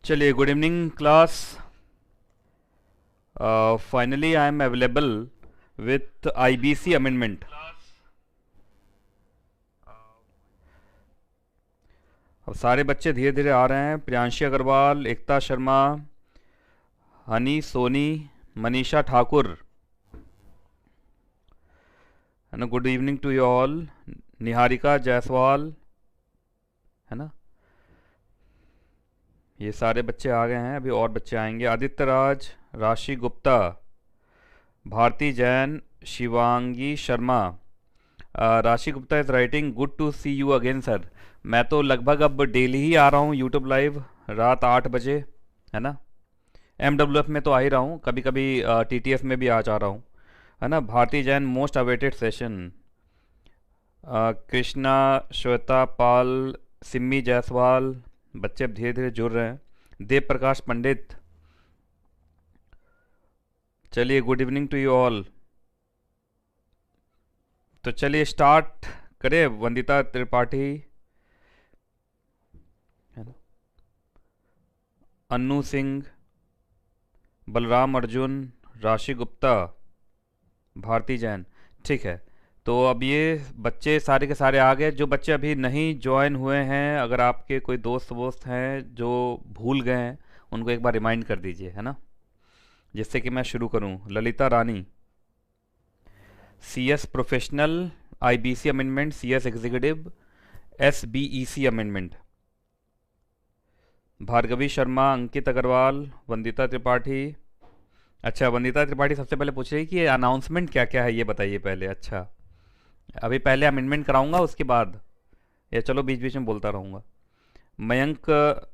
चलिए, good evening class. Finally I am available with IBC amendment. अब सारे बच्चे धीरे धीरे आ रहे हैं। प्रियांशी अग्रवाल, एकता शर्मा, हनी सोनी, मनीषा ठाकुर, है ना। Good evening to you all. Niharika Jaiswal, है ना। ये सारे बच्चे आ गए हैं, अभी और बच्चे आएंगे। आदित्य राज, राशि Gupta, Bharti Jain, Shivangi Sharma. Rashi Gupta is writing good to see you again sir. मैं तो लगभग अब डेली ही आ रहा हूँ यूट्यूब लाइव, रात 8 बजे, है ना। एमडब्ल्यूएफ में तो आ ही रहा हूँ, कभी कभी टीटीएफ में भी आ जा रहा हूँ, है ना। Bharti Jain most awaited session. Krishna, Shweta Pal, Simmi Jaiswal, बच्चे अब धीरे धीरे जुड़ रहे हैं। देव प्रकाश पंडित, चलिए good evening to you all. तो चलिए स्टार्ट करें। वंदिता त्रिपाठी, है ना, अन्नू सिंह, बलराम अर्जुन, राशि गुप्ता, भारती जैन। ठीक है, तो अब ये बच्चे सारे के सारे आ गए। जो बच्चे अभी नहीं ज्वाइन हुए हैं, अगर आपके कोई दोस्त वोस्त हैं जो भूल गए हैं, उनको एक बार रिमाइंड कर दीजिए, है ना, जिससे कि मैं शुरू करूं। Lalita Rani, CS professional, IBC amendment, CS executive, SBEC amendment. Bhargavi Sharma, Ankit Agarwal, Vandita Tripathi. अच्छा, वंदिता त्रिपाठी सबसे पहले पूछ रही कि ये अनाउंसमेंट क्या क्या है, ये बताइए पहले। अच्छा, अभी पहले अमेंडमेंट कराऊंगा, उसके बाद, या चलो बीच बीच में बोलता रहूँगा। Mayank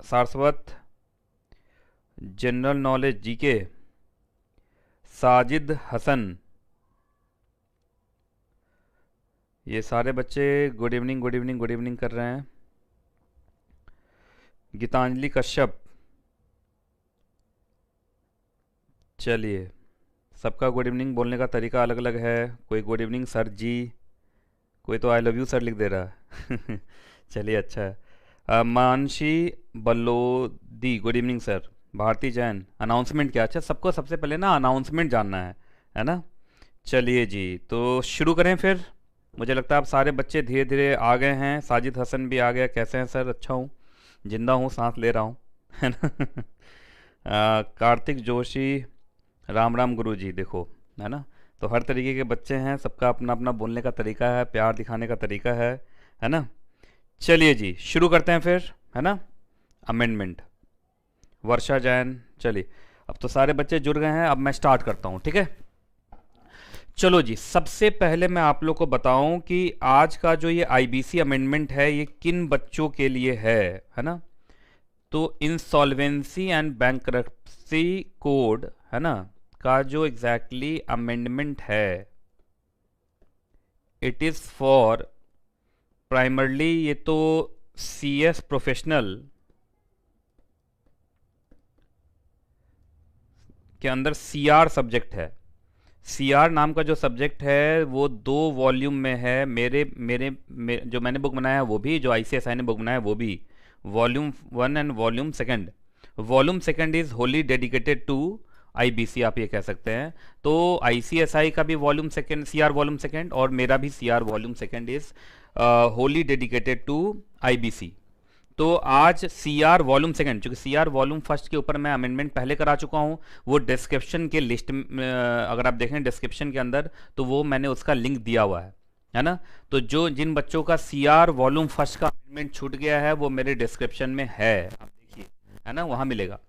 Saraswat, general knowledge GK, Sajid Hasan. ये सारे बच्चे good evening good evening good evening कर रहे हैं। गीतांजलि कश्यप, चलिए, सबका गुड इवनिंग बोलने का तरीका अलग अलग है। कोई गुड इवनिंग सर जी, कोई तो आई लव यू सर लिख दे रहा है। चलिए, अच्छा है। Mansi Ballodi, good evening sir. Bharti Jain, announcement क्या? अच्छा, सबको सबसे पहले ना अनाउंसमेंट जानना है ना। चलिए जी, तो शुरू करें फिर। मुझे लगता है आप सारे बच्चे धीरे धीरे आ गए हैं। साजिद हसन भी आ गया। कैसे हैं सर? अच्छा हूँ, जिंदा हूँ, सांस ले रहा हूँ, है ना। कार्तिक जोशी, राम राम गुरु जी, देखो, है ना। तो हर तरीके के बच्चे हैं, सबका अपना अपना बोलने का तरीका है, प्यार दिखाने का तरीका है ना। चलिए जी, शुरू करते हैं फिर, है ना। अमेंडमेंट, वर्षा जैन, चलिए। अब तो सारे बच्चे जुड़ गए हैं, अब मैं स्टार्ट करता हूँ, ठीक है। चलो जी, सबसे पहले मैं आप लोग को बताऊं कि आज का जो ये आईबीसी अमेंडमेंट है, ये किन बच्चों के लिए है ना। तो इंसॉल्वेंसी एंड बैंकरप्सी कोड, है ना, का जो एग्जैक्टली अमेंडमेंट है, इट इज़ फॉर प्राइमरली, ये तो सीएस प्रोफेशनल के अंदर सीआर सब्जेक्ट है। सीआर नाम का जो सब्जेक्ट है वो 2 वॉल्यूम में है। जो मैंने बुक बनाया है वो भी, जो आईसीएसआई ने बुक बनाया है वो भी, volume 1 and volume second. Volume second is wholly dedicated to IBC, आप ये कह सकते हैं। तो आईसीएसआई का भी volume second, CR volume second, और मेरा भी CR volume second is wholly dedicated to IBC. तो आज सी आर वॉल्यूम सेकंड, चूंकि सी आर वॉल्यूम फर्स्ट के ऊपर मैं अमेंडमेंट पहले करा चुका हूं, वो डिस्क्रिप्शन के लिस्ट में, अगर आप देखें डिस्क्रिप्शन के अंदर, तो वो मैंने उसका लिंक दिया हुआ है ना। तो जो जिन बच्चों का सी आर वॉल्यूम फर्स्ट का अमेंडमेंट छूट गया है, वो मेरे डिस्क्रिप्शन में है, आप देखिए, है ना, वहाँ मिलेगा।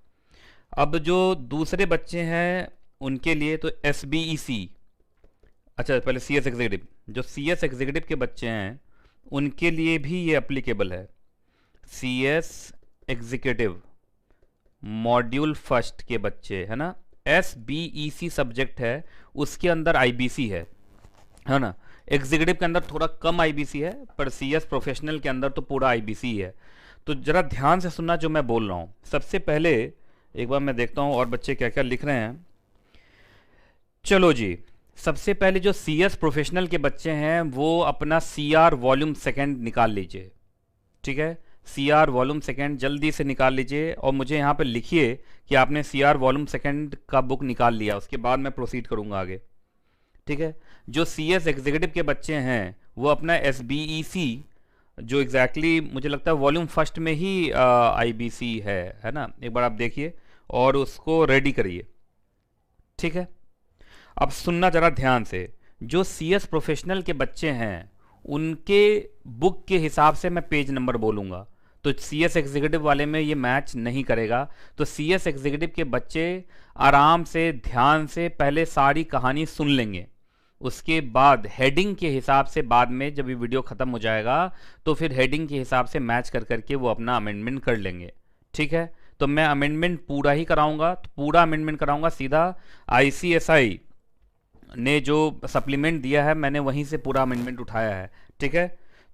अब जो दूसरे बच्चे हैं उनके लिए तो एस बी ई सी, अच्छा पहले सी एस एग्जीक्यूटिव, जो सी एस एग्जीक्यूटिव के बच्चे हैं उनके लिए भी ये अप्लीकेबल है। C S executive module first के बच्चे, है ना। S B E C subject है, उसके अंदर आईबीसी है ना। एग्जीक्यूटिव के अंदर थोड़ा कम आईबीसी है, पर सी एस प्रोफेशनल के अंदर तो पूरा आईबीसी है। तो जरा ध्यान से सुनना जो मैं बोल रहा हूँ। सबसे पहले एक बार मैं देखता हूँ और बच्चे क्या क्या लिख रहे हैं। चलो जी, सबसे पहले जो सी एस प्रोफेशनल के बच्चे हैं वो अपना सी आर वॉल्यूम सेकेंड निकाल लीजिए, ठीक है। सी आर वॉल्यूम सेकेंड जल्दी से निकाल लीजिए और मुझे यहाँ पे लिखिए कि आपने सी आर वॉल्यूम सेकेंड का बुक निकाल लिया, उसके बाद मैं प्रोसीड करूँगा आगे। ठीक है। जो सी एस एग्जीक्यूटिव के बच्चे हैं वो अपना एस बी ई सी, जो एग्जैक्टली मुझे लगता है वॉल्यूम फर्स्ट में ही आई बी सी है ना, एक बार आप देखिए और उसको रेडी करिए। ठीक है। अब सुनना ज़रा ध्यान से, जो सी एस प्रोफेशनल के बच्चे हैं उनके बुक के हिसाब से मैं पेज नंबर बोलूँगा, तो सी एस एग्जीक्यूटिव वाले में ये मैच नहीं करेगा। तो सी एस एग्जीक्यूटिव के बच्चे आराम से ध्यान से पहले सारी कहानी सुन लेंगे, उसके बाद हेडिंग के हिसाब से बाद में जब ये वीडियो ख़त्म हो जाएगा तो फिर हेडिंग के हिसाब से मैच कर करके वो अपना अमेंडमेंट कर लेंगे। ठीक है। तो मैं अमेंडमेंट पूरा ही कराऊंगा, तो पूरा अमेंडमेंट कराऊंगा सीधा आईसीएसआई ने जो सप्लीमेंट दिया है मैंने वहीं से पूरा अमेंडमेंट उठाया है। ठीक है।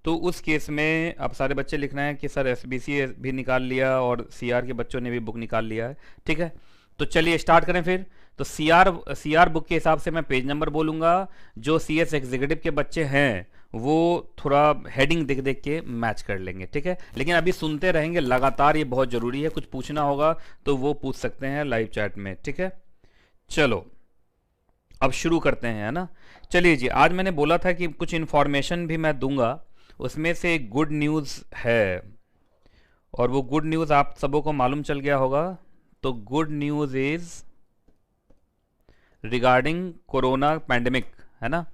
तो उस केस में अब सारे बच्चे लिखना है कि सर एसबीसी भी निकाल लिया और सीआर के बच्चों ने भी बुक निकाल लिया है। ठीक है। तो चलिए स्टार्ट करें फिर। तो सीआर बुक के हिसाब से मैं पेज नंबर बोलूँगा, जो सीएस एग्जीक्यूटिव के बच्चे हैं वो थोड़ा हेडिंग देख देख के मैच कर लेंगे। ठीक है। लेकिन अभी सुनते रहेंगे लगातार, ये बहुत ज़रूरी है। कुछ पूछना होगा तो वो पूछ सकते हैं लाइव चैट में। ठीक है। चलो अब शुरू करते हैं, है ना। चलिए जी, आज मैंने बोला था कि कुछ इन्फॉर्मेशन भी मैं दूंगा, उसमें से एक गुड न्यूज़ है और वो गुड न्यूज़ आप सबों को मालूम चल गया होगा। तो good news is regarding corona pandemic, है ना।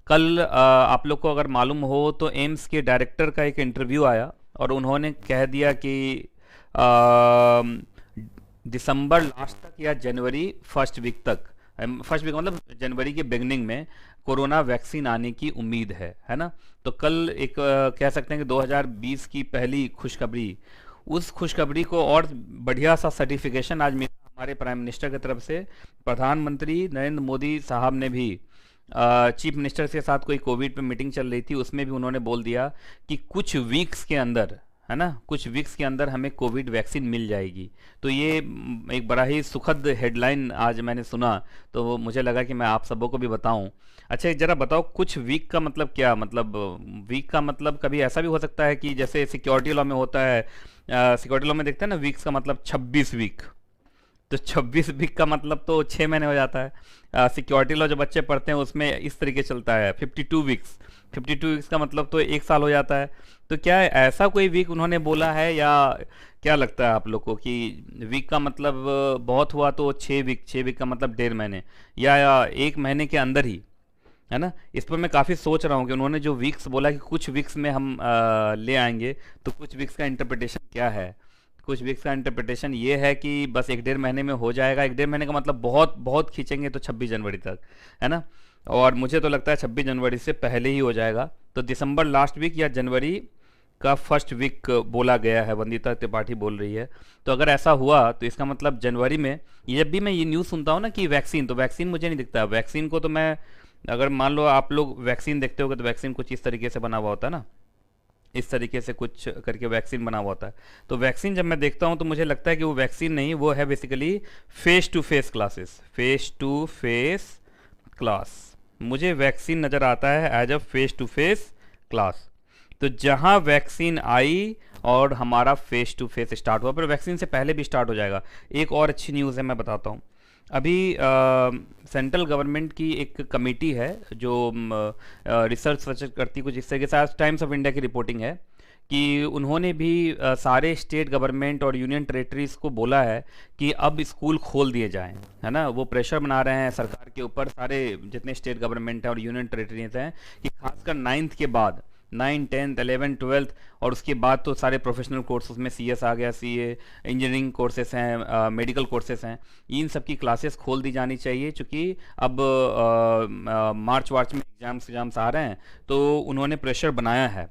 कल आप लोग को अगर मालूम हो तो एम्स के डायरेक्टर का एक इंटरव्यू आया और उन्होंने कह दिया कि दिसंबर लास्ट तक या जनवरी फर्स्ट वीक तक, फर्स्ट वीक मतलब जनवरी के बिगनिंग में कोरोना वैक्सीन आने की उम्मीद है ना। तो कल एक कह सकते हैं कि 2020 की पहली खुशखबरी, उस खुशखबरी को और बढ़िया सा सर्टिफिकेशन आज मिला हमारे प्राइम मिनिस्टर की तरफ से। प्रधानमंत्री नरेंद्र मोदी साहब ने भी चीफ मिनिस्टर के साथ कोई कोविड पे मीटिंग चल रही थी, उसमें भी उन्होंने बोल दिया कि कुछ वीक्स के अंदर, है ना, कुछ वीक्स के अंदर हमें कोविड वैक्सीन मिल जाएगी। तो ये एक बड़ा ही सुखद हेडलाइन आज मैंने सुना, तो मुझे लगा कि मैं आप सबों को भी बताऊं। अच्छा ज़रा बताओ, कुछ वीक का मतलब क्या? मतलब वीक का मतलब कभी ऐसा भी हो सकता है कि जैसे सिक्योरिटी लॉ में होता है, सिक्योरिटी लॉ में देखते हैं ना वीक्स का मतलब 26 वीक, तो 26 वीक का मतलब तो 6 महीने हो जाता है। सिक्योरिटी लॉ जो बच्चे पढ़ते हैं उसमें इस तरीके चलता है 52 वीक्स, 52 वीक्स का मतलब तो 1 साल हो जाता है। तो क्या ऐसा कोई वीक उन्होंने बोला है, या क्या लगता है आप लोग को कि वीक का मतलब बहुत हुआ तो 6 वीक, 6 वीक का मतलब 1.5 महीने या 1 महीने के अंदर ही, है ना। इस पर मैं काफ़ी सोच रहा हूँ कि उन्होंने जो वीक्स बोला कि कुछ वीक्स में हम ले आएंगे, तो कुछ वीक्स का इंटरप्रिटेशन क्या है? कुछ वीक्स का इंटरप्रिटेशन ये है कि बस 1.5 महीने में हो जाएगा। 1.5 महीने का मतलब बहुत बहुत खींचेंगे तो 26 जनवरी तक, है ना। और मुझे तो लगता है 26 जनवरी से पहले ही हो जाएगा। तो दिसंबर लास्ट वीक या जनवरी का फर्स्ट वीक बोला गया है, वंदिता त्रिपाठी बोल रही है। तो अगर ऐसा हुआ तो इसका मतलब जनवरी में, जब भी मैं ये न्यूज़ सुनता हूँ ना कि वैक्सीन, तो वैक्सीन मुझे नहीं दिखता। वैक्सीन को तो मैं, अगर मान लो आप लोग वैक्सीन देखते होगे तो वैक्सीन कुछ इस तरीके से बना हुआ होता है ना, इस तरीके से कुछ करके वैक्सीन बना हुआ होता है। तो वैक्सीन जब मैं देखता हूँ तो मुझे लगता है कि वो वैक्सीन नहीं, वो है basically face to face classes, face to face class. मुझे वैक्सीन नज़र आता है as a face to face class. तो जहाँ वैक्सीन आई और हमारा फेस टू फेस स्टार्ट हुआ, पर वैक्सीन से पहले भी स्टार्ट हो जाएगा। एक और अच्छी न्यूज़ है, मैं बताता हूँ। अभी सेंट्रल गवर्नमेंट की एक कमेटी है जो रिसर्च करती, कुछ इस तरीके से आज टाइम्स ऑफ इंडिया की रिपोर्टिंग है कि उन्होंने भी सारे स्टेट गवर्नमेंट और यूनियन टेरेटरीज को बोला है कि अब स्कूल खोल दिए जाएं, है ना। वो प्रेशर बना रहे हैं सरकार के ऊपर, सारे जितने स्टेट गवर्नमेंट हैं और यूनियन टेरेटरीज हैं, कि खासकर 9th के बाद, 9, 10, 11, 12 और उसके बाद तो सारे प्रोफेशनल कोर्स, उसमें CS आ गया, CA, इंजीनियरिंग कोर्सेस हैं, मेडिकल कोर्सेस हैं, इन सब की क्लासेस खोल दी जानी चाहिए। चूँकि अब मार्च वार्च में एग्जाम्स आ रहे हैं, तो उन्होंने प्रेशर बनाया है,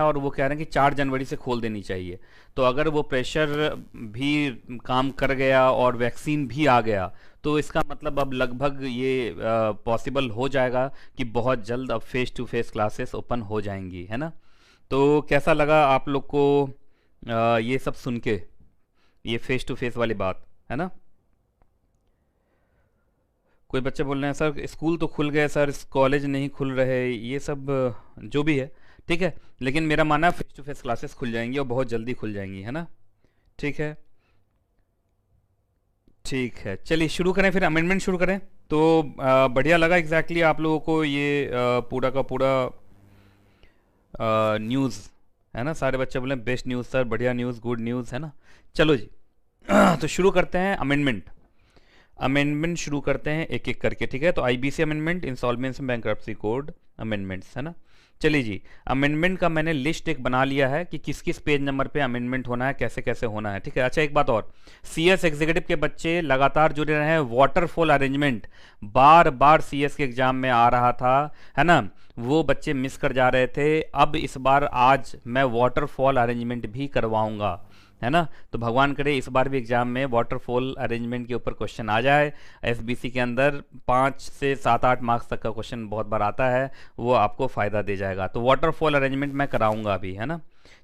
और वो कह रहे हैं कि 4 जनवरी से खोल देनी चाहिए। तो अगर वो प्रेशर भी काम कर गया और वैक्सीन भी आ गया, तो इसका मतलब अब लगभग ये पॉसिबल हो जाएगा कि बहुत जल्द अब face to face classes open हो जाएंगी, है ना। तो कैसा लगा आप लोग को ये सब सुन के, ये फेस टू फेस वाली बात, है ना। कोई बच्चे बोल रहे हैं सर स्कूल तो खुल गए सर, कॉलेज नहीं खुल रहे, ये सब जो भी है ठीक है, लेकिन मेरा मानना है फेस टू फेस क्लासेस खुल जाएंगी और बहुत जल्दी खुल जाएंगी, है ना। ठीक है, ठीक है, चलिए शुरू करें, फिर अमेंडमेंट शुरू करें। तो बढ़िया लगा एग्जैक्टली आप लोगों को ये पूरा का पूरा न्यूज़, है ना। सारे बच्चे बोले बेस्ट न्यूज़ सर, बढ़िया न्यूज़, गुड न्यूज़, है ना। चलो जी तो शुरू करते हैं अमेंडमेंट। अमेंडमेंट शुरू करते हैं एक एक करके, ठीक है। तो IBC amendment, insolvency bankruptcy code amendments, है ना। चलिए जी, अमेंडमेंट का मैंने लिस्ट एक बना लिया है कि किस किस पेज नंबर पे अमेंडमेंट होना है, कैसे कैसे होना है, ठीक है। अच्छा एक बात और, सीएस एग्जीक्यूटिव के बच्चे लगातार जुड़े रहे हैं। वाटरफॉल अरेंजमेंट बार बार सीएस के एग्जाम में आ रहा था, है ना, वो बच्चे मिस कर जा रहे थे। अब इस बार आज मैं वाटरफॉल अरेंजमेंट भी करवाऊंगा, है ना। तो भगवान करे इस बार भी एग्जाम में वाटरफॉल अरेंजमेंट के ऊपर क्वेश्चन आ जाए। एसबीसी के अंदर 5 से 7-8 मार्क्स तक का क्वेश्चन बहुत बार आता है, वो आपको फ़ायदा दे जाएगा। तो वाटरफॉल अरेंजमेंट मैं कराऊंगा अभी, है ना।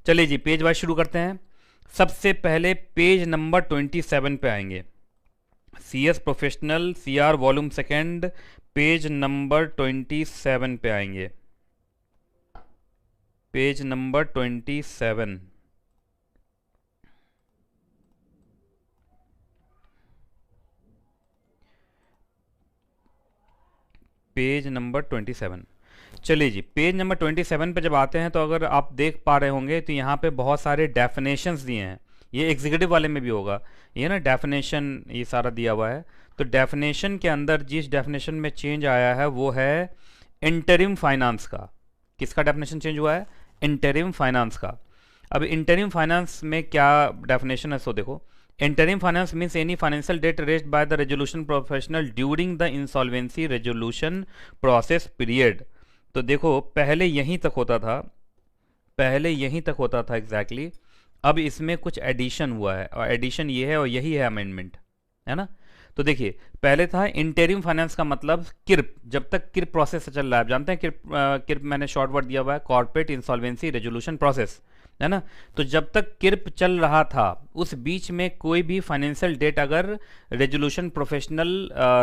चलिए जी, पेज वाइज शुरू करते हैं। सबसे पहले पेज नंबर 27 पे आएंगे। CS professional CR volume second, page number 27 पे आएंगे। Page number 27, page number 27। चलिए जी, पेज नंबर 27 पे जब आते हैं तो अगर आप देख पा रहे होंगे तो यहाँ पे बहुत सारे डेफिनेशंस दिए हैं। ये एग्जीक्यूटिव वाले में भी होगा, ये ना डेफिनेशन ये सारा दिया हुआ है। तो डेफिनेशन के अंदर जिस डेफिनेशन में चेंज आया है वो है इंटरिम फाइनेंस का। किसका डेफिनेशन चेंज हुआ है? इंटरिम फाइनेंस का। अब इंटरिम फाइनेंस में क्या डेफिनेशन है, सो देखो। Interim finance means any financial debt raised by the resolution professional during the insolvency resolution process period। तो देखो पहले यहीं तक होता था, पहले यहीं तक होता था एग्जैक्टली। अब इसमें कुछ एडिशन हुआ है और एडिशन ये है और यही है अमेंडमेंट, है ना। तो देखिए पहले था इंटरिम फाइनेंस का मतलब किर्प, जब तक किर्प प्रोसेस चल रहा है। आप जानते हैं किर्प, किर्प मैंने शॉर्ट वर्ड दिया हुआ है, कॉर्पोरेट इंसॉल्वेंसी रेजोल्यूशन प्रोसेस, है ना। तो जब तक किर्प चल रहा था उस बीच में कोई भी फाइनेंशियल डेट अगर रेजोल्यूशन प्रोफेशनल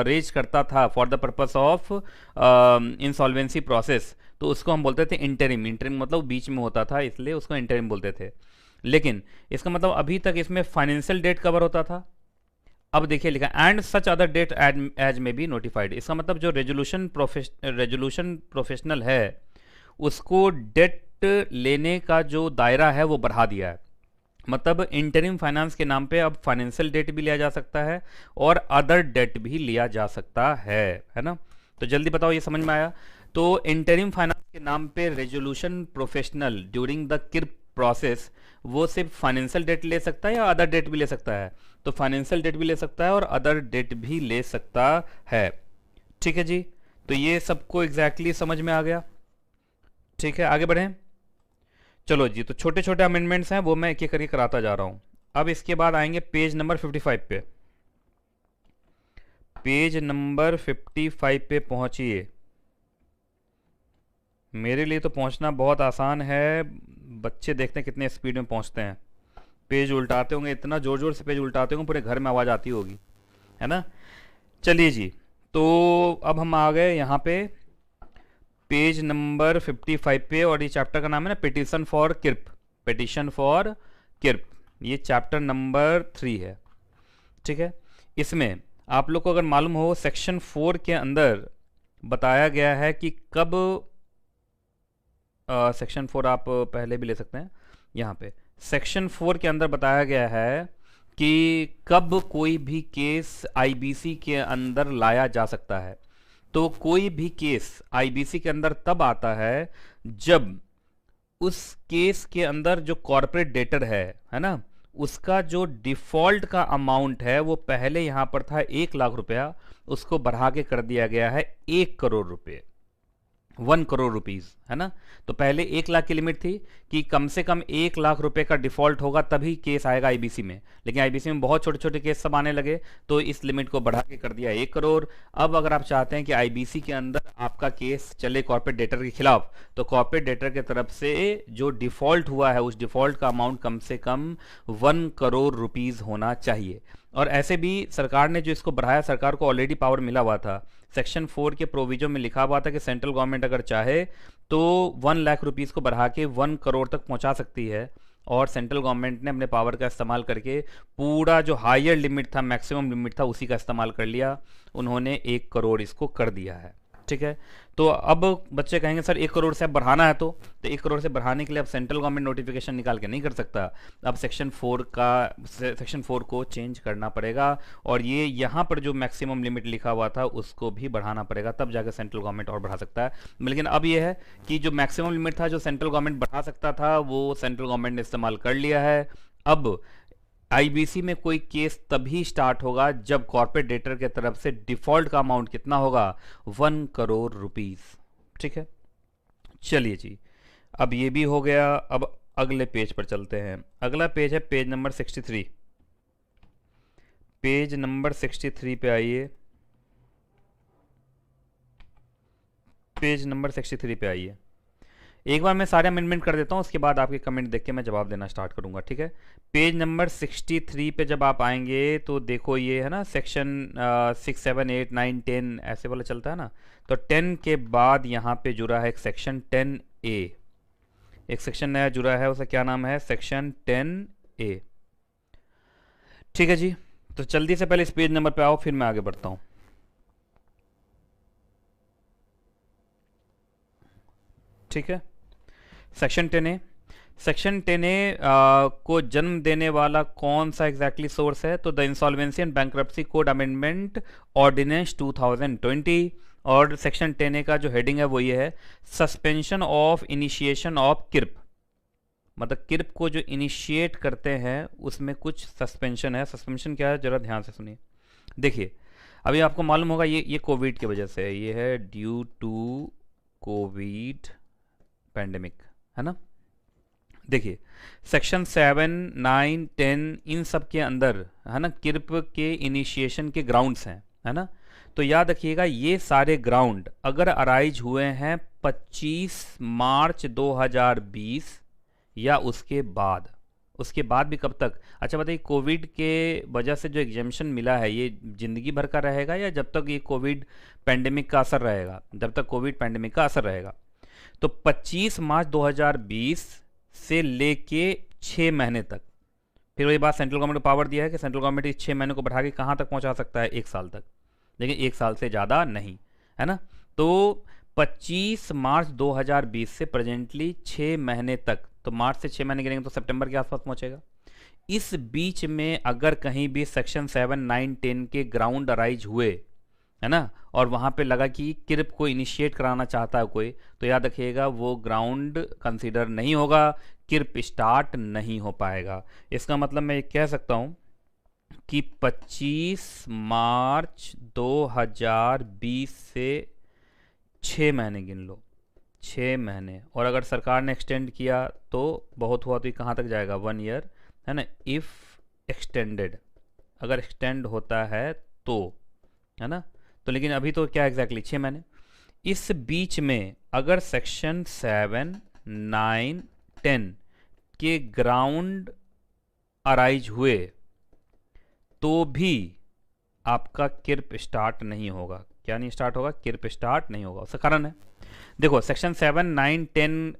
रेज करता था for the purpose of insolvency process, तो उसको हम बोलते थे इंटरिम। इंटरिम मतलब बीच में होता था, इसलिए उसको इंटरिम बोलते थे। लेकिन इसका मतलब अभी तक इसमें फाइनेंशियल डेट कवर होता था। अब देखिए लिखा and such other date as may be notified. इसका मतलब जो रेजोल्यूशन प्रोफेशनल है उसको डेट लेने का जो दायरा है वो बढ़ा दिया है। मतलब इंटरिम फाइनेंस के नाम पे अब फाइनेंशियल डेट भी लिया जा सकता है और अदर डेट भी लिया जा सकता है ना। तो जल्दी बताओ ये समझ में आया? तो इंटरिम फाइनेंस के नाम पे resolution professional during the CIRP process वो सिर्फ फाइनेंशियल डेट ले सकता है या अदर डेट भी ले सकता है? तो फाइनेंशियल डेट भी ले सकता है और अदर डेट भी ले सकता है। ठीक है जी, तो ये सबको एग्जैक्टली समझ में आ गया। ठीक है, आगे बढ़ें। चलो जी, तो छोटे छोटे अमेंडमेंट्स हैं वो मैं एक एक करके कराता जा रहा हूं। अब इसके बाद आएंगे पेज नंबर 55 पे। पेज नंबर 55 पे पहुंचिए। मेरे लिए तो पहुंचना बहुत आसान है, बच्चे देखते हैं कितने स्पीड में पहुंचते हैं। पेज उल्टाते होंगे, इतना जोर जोर से पेज उल्टाते होंगे पूरे घर में आवाज़ आती होगी, है ना। चलिए जी, तो अब हम आ गए यहाँ पे पेज नंबर 55 पे और ये चैप्टर का नाम है ना पिटीशन फॉर किर्प। पिटीशन फॉर किर्प ये चैप्टर नंबर 3 है। ठीक है, इसमें आप लोग को अगर मालूम हो सेक्शन 4 के अंदर बताया गया है कि कब सेक्शन 4 आप पहले भी ले सकते हैं। यहाँ पे सेक्शन 4 के अंदर बताया गया है कि कब कोई भी केस आईबीसी के अंदर लाया जा सकता है। तो कोई भी केस आईबीसी के अंदर तब आता है जब उस केस के अंदर जो कॉर्पोरेट डेटर है ना, उसका जो डिफॉल्ट का अमाउंट है वो पहले यहां पर था 1 लाख रुपया, उसको बढ़ा के कर दिया गया है 1 करोड़ रुपए, 1 करोड़ रुपीज, है ना। तो पहले 1 लाख की लिमिट थी कि कम से कम 1 लाख रुपए का डिफॉल्ट होगा तभी केस आएगा आईबीसी में। लेकिन आईबीसी में बहुत छोटे छोटे केस सब आने लगे तो इस लिमिट को बढ़ा के कर दिया 1 करोड़। अब अगर आप चाहते हैं कि आईबीसी के अंदर आपका केस चले कॉर्पोरेट डेटर के खिलाफ, तो कॉर्पोरेट डेटर की तरफ से जो डिफॉल्ट हुआ है उस डिफॉल्ट का अमाउंट कम से कम 1 करोड़ रुपीज होना चाहिए। और ऐसे भी सरकार ने जो इसको बढ़ाया, सरकार को ऑलरेडी पावर मिला हुआ था। सेक्शन 4 के प्रोविजन में लिखा हुआ था कि सेंट्रल गवर्नमेंट अगर चाहे तो 1 लाख रुपीज़ को बढ़ा के 1 करोड़ तक पहुंचा सकती है। और सेंट्रल गवर्नमेंट ने अपने पावर का इस्तेमाल करके पूरा जो हायर लिमिट था, मैक्सिमम लिमिट था, उसी का इस्तेमाल कर लिया। उन्होंने 1 करोड़ इसको कर दिया है। ठीक है, तो अब बच्चे कहेंगे सर 1 करोड़ से अब बढ़ाना है, तो 1 करोड़ से बढ़ाने के लिए अब सेंट्रल गवर्नमेंट नोटिफिकेशन निकाल के नहीं कर सकता। अब सेक्शन 4 को चेंज करना पड़ेगा, और ये यहाँ पर जो मैक्सिमम लिमिट लिखा हुआ था उसको भी बढ़ाना पड़ेगा, तब जाकर सेंट्रल गवर्नमेंट और बढ़ा सकता है। लेकिन अब ये है कि जो मैक्सिमम लिमिट था, जो सेंट्रल गवर्नमेंट बढ़ा सकता था, वो सेंट्रल गवर्नमेंट ने इस्तेमाल कर लिया है। अब आईबीसी में कोई केस तभी स्टार्ट होगा जब कॉर्पोरेट डेटर के तरफ से डिफॉल्ट का अमाउंट कितना होगा, 1 करोड़ रुपीस। ठीक है, चलिए जी, अब ये भी हो गया। अब अगले पेज पर चलते हैं। अगला पेज है पेज नंबर 63। पेज नंबर 63 पे आइए। पेज नंबर 63 पे आइए। एक बार मैं सारे अमेंडमेंट कर देता हूँ, उसके बाद आपके कमेंट देख के मैं जवाब देना स्टार्ट करूँगा। ठीक है, पेज नंबर 63 पे जब आप आएंगे तो देखो ये है ना सेक्शन 6, 7, 8, 9, 10 ऐसे वाला चलता है ना। तो 10 के बाद यहाँ पे जुड़ा है एक सेक्शन 10A। एक सेक्शन नया जुड़ा है, उसका क्या नाम है, सेक्शन 10A। ठीक है जी, तो जल्दी से पहले इस पेज नंबर पे आओ, फिर मैं आगे बढ़ता हूँ। ठीक है, सेक्शन 10A। सेक्शन 10A को जन्म देने वाला कौन सा एग्जैक्टली सोर्स है, तो the insolvency and bankruptcy code amendment ordinance 2020। और सेक्शन 10A का जो हेडिंग है वो ये है, suspension of initiation of CIRP. मतलब किर्प को जो इनिशिएट करते हैं उसमें कुछ सस्पेंशन है। सस्पेंशन क्या है, जरा ध्यान से सुनिए। देखिए, अभी आपको मालूम होगा ये कोविड की वजह से है, ये है ड्यू टू कोविड पैंडेमिक, है ना। देखिए, सेक्शन 7, 9, 10 इन सब के अंदर है ना किर्प के इनिशिएशन के ग्राउंड्स हैं, है ना। तो याद रखिएगा, ये सारे ग्राउंड अगर अराइज हुए हैं 25 मार्च 2020 या उसके बाद भी कब तक, अच्छा बताइए, कोविड के वजह से जो एग्जेम्पशन मिला है ये ज़िंदगी भर का रहेगा या जब तक ये कोविड पैंडेमिक का असर रहेगा, जब तक कोविड पैंडेमिक का असर रहेगा। तो 25 मार्च 2020 से लेके 6 महीने तक। फिर वही बात, सेंट्रल गवर्नमेंट को पावर दिया है कि सेंट्रल गवर्नमेंट इस 6 महीने को बढ़ा के कहाँ तक पहुँचा सकता है, 1 साल तक, लेकिन 1 साल से ज़्यादा नहीं, है ना। तो 25 मार्च 2020 से प्रेजेंटली 6 महीने तक, तो मार्च से 6 महीने गिनेंगे तो सितंबर के आसपास पहुँचेगा। इस बीच में अगर कहीं भी सेक्शन 7, 9, 10 के ग्राउंड अराइज हुए, है ना, और वहाँ पे लगा कि किर्प को इनिशिएट कराना चाहता है कोई, तो याद रखिएगा वो ग्राउंड कंसीडर नहीं होगा, किर्प स्टार्ट नहीं हो पाएगा। इसका मतलब मैं ये कह सकता हूँ कि 25 मार्च 2020 से 6 महीने गिन लो, 6 महीने। और अगर सरकार ने एक्सटेंड किया तो बहुत हुआ तो ये कहाँ तक जाएगा, 1 ईयर, है ना, इफ़ एक्सटेंडेड, अगर एक्सटेंड होता है तो, है ना। तो लेकिन अभी तो क्या एग्जैक्टली 6 महीने। इस बीच में अगर सेक्शन 7, 9, 10 के ग्राउंड अराइज हुए तो भी आपका किर्प स्टार्ट नहीं होगा। क्या नहीं स्टार्ट होगा, किर्प स्टार्ट नहीं होगा। उसका कारण है, देखो सेक्शन 7, 9, 10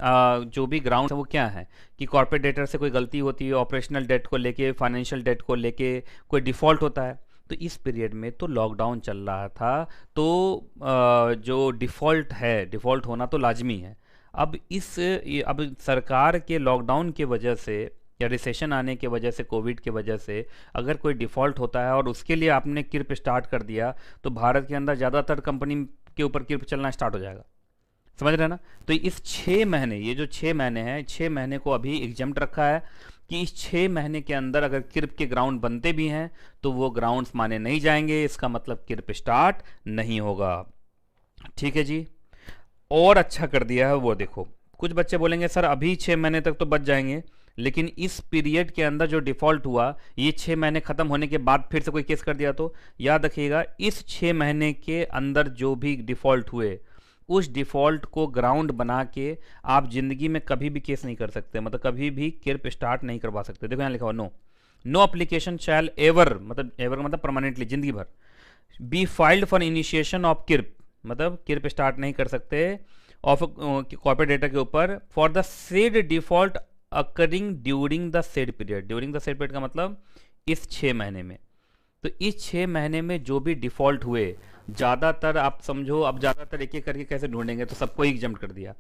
जो भी ग्राउंड है वो क्या है कि कॉर्पोरेट डेटर से कोई गलती होती है, ऑपरेशनल डेट को लेके, फाइनेंशियल डेट को लेके कोई डिफ़ॉल्ट होता है। तो इस पीरियड में तो लॉकडाउन चल रहा था, तो जो डिफ़ॉल्ट है, डिफ़ॉल्ट होना तो लाजमी है। अब अब सरकार के लॉकडाउन की वजह से या रिसेशन आने की वजह से, कोविड की वजह से अगर कोई डिफ़ॉल्ट होता है और उसके लिए आपने किर्प स्टार्ट कर दिया, तो भारत के अंदर ज़्यादातर कंपनी के ऊपर किर्प चलना स्टार्ट हो जाएगा। समझ रहे हैं ना। तो इस 6 महीने, ये जो 6 महीने हैं, 6 महीने को अभी एग्जम्प्ट रखा है कि इस 6 महीने के अंदर अगर किर्प के ग्राउंड बनते भी हैं तो वो ग्राउंड्स माने नहीं जाएंगे। इसका मतलब किर्प स्टार्ट नहीं होगा। ठीक है जी, और अच्छा कर दिया है वो। देखो, कुछ बच्चे बोलेंगे सर अभी 6 महीने तक तो बच जाएंगे, लेकिन इस पीरियड के अंदर जो डिफ़ॉल्ट हुआ, ये 6 महीने ख़त्म होने के बाद फिर से कोई केस कर दिया तो याद रखिएगा, इस 6 महीने के अंदर जो भी डिफ़ॉल्ट हुए, उस डिफ़ॉल्ट को ग्राउंड बना के आप ज़िंदगी में कभी भी केस नहीं कर सकते, मतलब कभी भी किर्प स्टार्ट नहीं करवा सकते। देखो यहाँ लिखा हुआ no, no application shall ever, मतलब एवर मतलब परमानेंटली, जिंदगी भर, be filed for initiation of CIRP, मतलब किर्प स्टार्ट नहीं कर सकते ऑफ कॉर्पोरेट डेटा के ऊपर for the said default occurring during the said period. During the said period का मतलब इस 6 महीने में। तो इस 6 महीने में जो भी डिफॉल्ट हुए, ज़्यादातर आप समझो, अब ज़्यादातर एक एक करके कैसे ढूंढेंगे, तो सबको एग्जम्प्ट कर दिया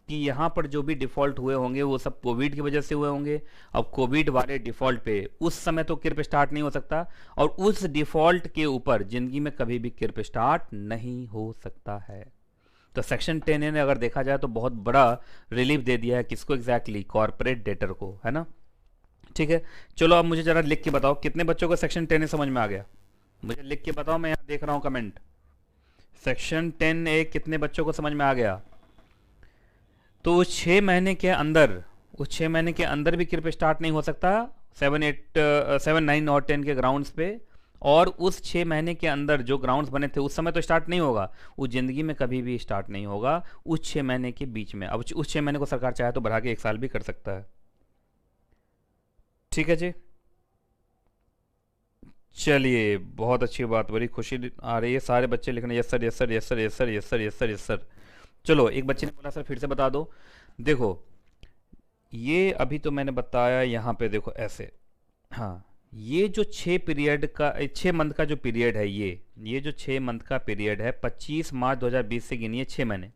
कि यहाँ पर जो भी डिफ़ॉल्ट हुए होंगे वो सब कोविड की वजह से हुए होंगे। अब कोविड वाले डिफ़ॉल्ट पे उस समय तो किर्प स्टार्ट नहीं हो सकता, और उस डिफ़ॉल्ट के ऊपर ज़िंदगी में कभी भी किर्प स्टार्ट नहीं हो सकता है। तो सेक्शन 10A ने अगर देखा जाए तो बहुत बड़ा रिलीफ दे दिया है, किसको एग्जैक्टली, कॉर्पोरेट डेटर को, है ना। ठीक है, चलो अब मुझे जरा लिख के बताओ कितने बच्चों को सेक्शन 10A समझ में आ गया, मुझे लिख के बताओ, मैं यहाँ देख रहा हूँ कमेंट। सेक्शन 10A कितने बच्चों को समझ में आ गया? तो उस 6 महीने के अंदर, उस 6 महीने के अंदर भी किर्प स्टार्ट नहीं हो सकता 7, 8, 7, 9 और 10 के ग्राउंड्स पे, और उस 6 महीने के अंदर जो ग्राउंड्स बने थे उस समय तो स्टार्ट नहीं होगा, वो ज़िंदगी में कभी भी स्टार्ट नहीं होगा उस 6 महीने के बीच में। अब उस 6 महीने को सरकार चाहे तो बढ़ा के 1 साल भी कर सकता है। ठीक है जी, चलिए बहुत अच्छी बात, बड़ी खुशी आ रही है, सारे बच्चे लिख रहे हैं yes sir, yes sir, yes sir, yes sir, yes sir, yes sir, yes sir. चलो एक बच्चे ने बोला सर फिर से बता दो। देखो ये अभी तो मैंने बताया यहाँ पे, देखो ऐसे, हाँ, ये जो 6 पीरियड का, 6 मंथ का जो पीरियड है, ये जो 6 मंथ का पीरियड है 25 मार्च 2020 से गिनिए 6 महीने,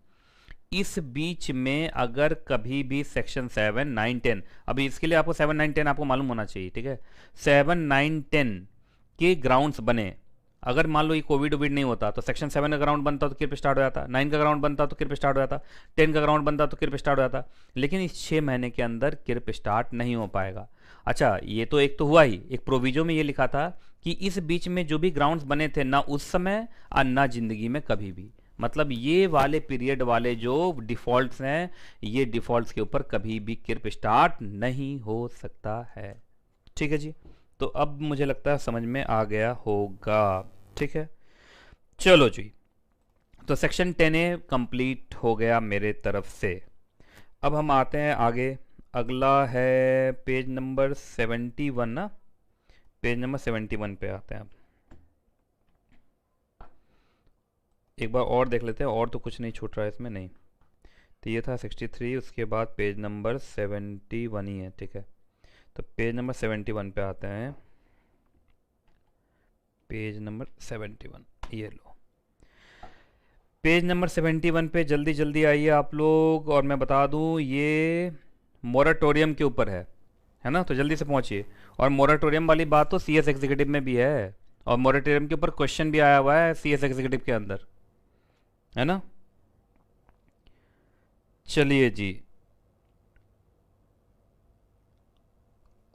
इस बीच में अगर कभी भी सेक्शन 7, 9, 10, अभी इसके लिए आपको 7, 9, 10 आपको मालूम होना चाहिए, ठीक है, 7, 9, 10 के ग्राउंड्स बने, अगर मान लो ये कोविड वोविड नहीं होता तो सेक्शन 7 का ग्राउंड बनता तो किर्प स्टार्ट हो जाता, 9 का ग्राउंड बनता तो किर्प स्टार्ट हो जाता, 10 का ग्राउंड बनता तो किर्प स्टार्ट हो जाता, लेकिन इस 6 महीने के अंदर किर्प स्टार्ट नहीं हो पाएगा। अच्छा, ये तो एक तो हुआ ही, एक प्रोविजो में ये लिखा था कि इस बीच में जो भी ग्राउंड्स बने थे ना उस समय और ना जिंदगी में कभी भी, मतलब ये वाले पीरियड वाले जो डिफॉल्ट्स हैं, ये डिफॉल्ट्स के ऊपर कभी भी किर्प स्टार्ट नहीं हो सकता है। ठीक है जी, तो अब मुझे लगता है समझ में आ गया होगा। ठीक है, चलो जी, तो सेक्शन 10A कंप्लीट हो गया मेरे तरफ से। अब हम आते हैं आगे, अगला है पेज नंबर 71 ना, पेज नंबर 71 पे आते हैं। अब एक बार और देख लेते हैं, और तो कुछ नहीं छूट रहा है इसमें, नहीं तो ये था 63, उसके बाद पेज नंबर 71 ही है। ठीक है, तो पेज नंबर 71 पे आते हैं, पेज नंबर 71, ये लो पेज नंबर 71 पे जल्दी जल्दी आइए आप लोग, और मैं बता दूं ये मोराटोरियम के ऊपर है ना, तो जल्दी से पहुंचिए। और मोराटोरियम वाली बात तो CS एग्जीक्यूटिव में भी है, और मोराटोरियम के ऊपर क्वेश्चन भी आया हुआ है CS एग्जीक्यूटिव के अंदर, है ना। चलिए जी,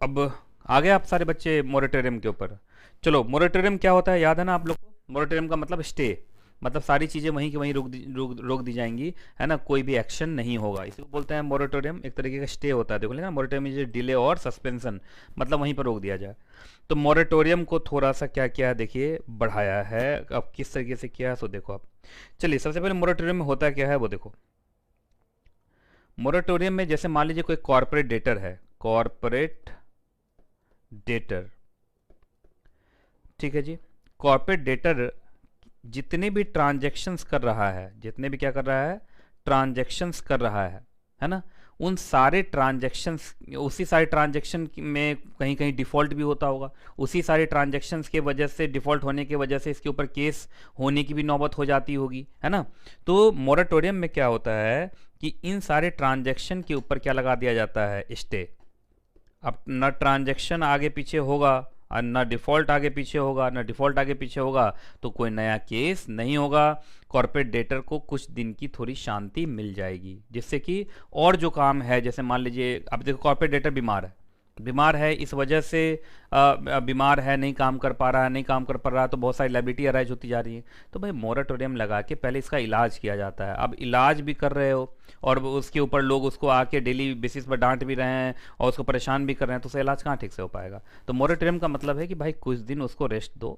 अब आ गए आप सारे बच्चे मोरेटोरियम के ऊपर। चलो, मोरेटोरियम क्या होता है याद है ना आप लोग को? मोरेटोरियम का मतलब स्टे, मतलब सारी चीज़ें वहीं की वहीं रोक दी जाएंगी, है ना, कोई भी एक्शन नहीं होगा, इसी को बोलते हैं मोरेटोरियम। एक तरीके का स्टे होता है, देखो लेना, मोरेटोरियम इज डिले और सस्पेंशन, मतलब वहीं पर रोक दिया जाए। तो मोरेटोरियम को थोड़ा सा क्या किया है देखिए, बढ़ाया है। अब किस तरीके से किया है सो देखो आप। चलिए सबसे पहले मोरेटोरियम में होता क्या है वो देखो। मोरेटोरियम में जैसे मान लीजिए कोई कॉर्पोरेट डेटर है, कॉर्पोरेट डेटर, ठीक है जी, कॉर्पोरेट डेटर जितने भी ट्रांजैक्शंस कर रहा है, जितने भी क्या कर रहा है, ट्रांजैक्शंस कर रहा है ना, उन सारे ट्रांजैक्शंस, उसी सारे ट्रांजैक्शन में कहीं कहीं डिफ़ॉल्ट भी होता होगा, उसी सारे ट्रांजैक्शंस के वजह से, डिफ़ॉल्ट होने की वजह से इसके ऊपर केस होने की भी नौबत हो जाती होगी, है ना। तो मोरेटोरियम में क्या होता है कि इन सारे ट्रांजैक्शन के ऊपर क्या लगा दिया जाता है, स्टे। अब न ट्रांजैक्शन आगे पीछे होगा और ना डिफ़ॉल्ट आगे पीछे होगा, ना डिफ़ॉल्ट आगे पीछे होगा, तो कोई नया केस नहीं होगा। कॉर्पोरेट डेटर को कुछ दिन की थोड़ी शांति मिल जाएगी, जिससे कि और जो काम है, जैसे मान लीजिए अब देखो कॉर्पोरेट डेटर बीमार है, इस वजह से बीमार है, नहीं काम कर पा रहा है, नहीं काम कर पा रहा है, तो बहुत सारी लायबिलिटी अराइज होती जा रही है। तो भाई मोरेटोरियम लगा के पहले इसका इलाज किया जाता है। अब इलाज भी कर रहे हो और उसके ऊपर लोग उसको आके डेली बेसिस पर डांट भी रहे हैं और उसको परेशान भी कर रहे हैं, तो उसका इलाज कहाँ ठीक से हो पाएगा। तो मोरेटोरियम का मतलब है कि भाई कुछ दिन उसको रेस्ट दो,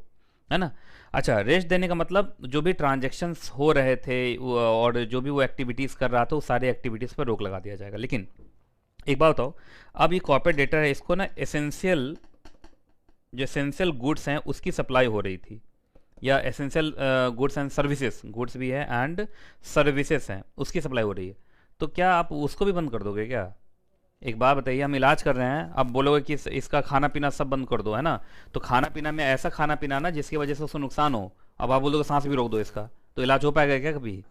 है ना। अच्छा, रेस्ट देने का मतलब जो भी ट्रांजेक्शन्स हो रहे थे और जो भी वो एक्टिविटीज़ कर रहा था, उस सारे एक्टिविटीज़ पर रोक लगा दिया जाएगा। लेकिन एक बात बताओ, अब ये कॉर्पोरेट डेटा है, इसको ना एसेंशियल जो एसेंशियल गुड्स हैं उसकी सप्लाई हो रही थी, या essential goods and services, goods भी है एंड सर्विसेज हैं, उसकी सप्लाई हो रही है, तो क्या आप उसको भी बंद कर दोगे क्या? एक बात बताइए, हम इलाज कर रहे हैं, अब बोलोगे कि इसका खाना पीना सब बंद कर दो, है ना? तो खाना पीना में ऐसा खाना पीना ना जिसकी वजह से उसको नुकसान हो, अब आप बोलोगे सांस भी रोक दो इसका, तो इलाज हो पाएगा क्या कभी?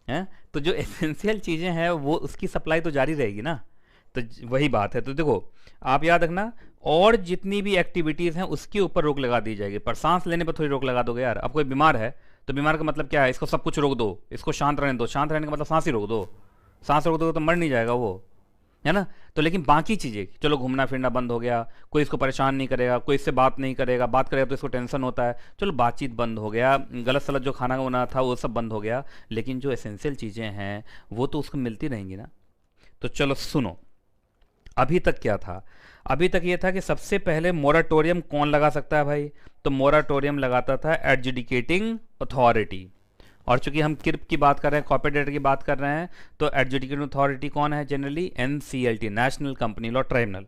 हैं? तो जो एसेंशियल चीज़ें हैं वो उसकी सप्लाई तो जारी रहेगी ना। तो वही बात है। तो देखो, आप याद रखना, और जितनी भी एक्टिविटीज़ हैं उसके ऊपर रोक लगा दी जाएगी, पर सांस लेने पर थोड़ी रोक लगा दोगे यार। अब कोई बीमार है तो बीमार का मतलब क्या है? इसको सब कुछ रोक दो, इसको शांत रहने दो, शांत रहने का मतलब सांस ही रोक दो, सांस रोक दो तो मर नहीं जाएगा वो, है ना? तो लेकिन बाकी चीज़ें, चलो घूमना फिरना बंद हो गया, कोई इसको परेशान नहीं करेगा, कोई इससे बात नहीं करेगा, बात करेगा तो इसको टेंशन होता है, चलो बातचीत बंद हो गया, गलत सलत जो खाना वाना था वो सब बंद हो गया, लेकिन जो एसेंशियल चीज़ें हैं वो तो उसको मिलती रहेंगी ना। तो चलो सुनो, अभी तक क्या था? अभी तक ये था कि सबसे पहले मोराटोरियम कौन लगा सकता है भाई? तो मोराटोरियम लगाता था एडजुडिकेटिंग अथॉरिटी। और चूंकि हम किर्प की बात कर रहे हैं, कॉर्पोरेटर की बात कर रहे हैं, तो एडजुडिकेटिंग अथॉरिटी कौन है? Generally NCLT, national company law tribunal.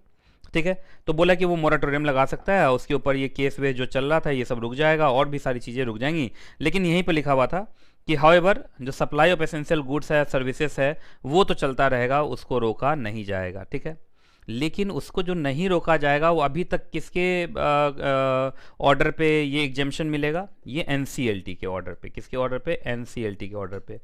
ठीक है, तो बोला कि वो मोराटोरियम लगा सकता है, उसके ऊपर ये केस वेस जो चल रहा था ये सब रुक जाएगा, और भी सारी चीज़ें रुक जाएंगी। लेकिन यहीं पर लिखा हुआ था कि हाउएवर जो सप्लाई ऑफ एसेंशियल गुड्स है, सर्विसेज है, वो तो चलता रहेगा, उसको रोका नहीं जाएगा। ठीक है, लेकिन उसको जो नहीं रोका जाएगा वो अभी तक किसके ऑर्डर पे ये एग्जेम्पशन मिलेगा? ये एनसीएलटी के ऑर्डर पे। किसके ऑर्डर पे? एनसीएलटी के ऑर्डर पे।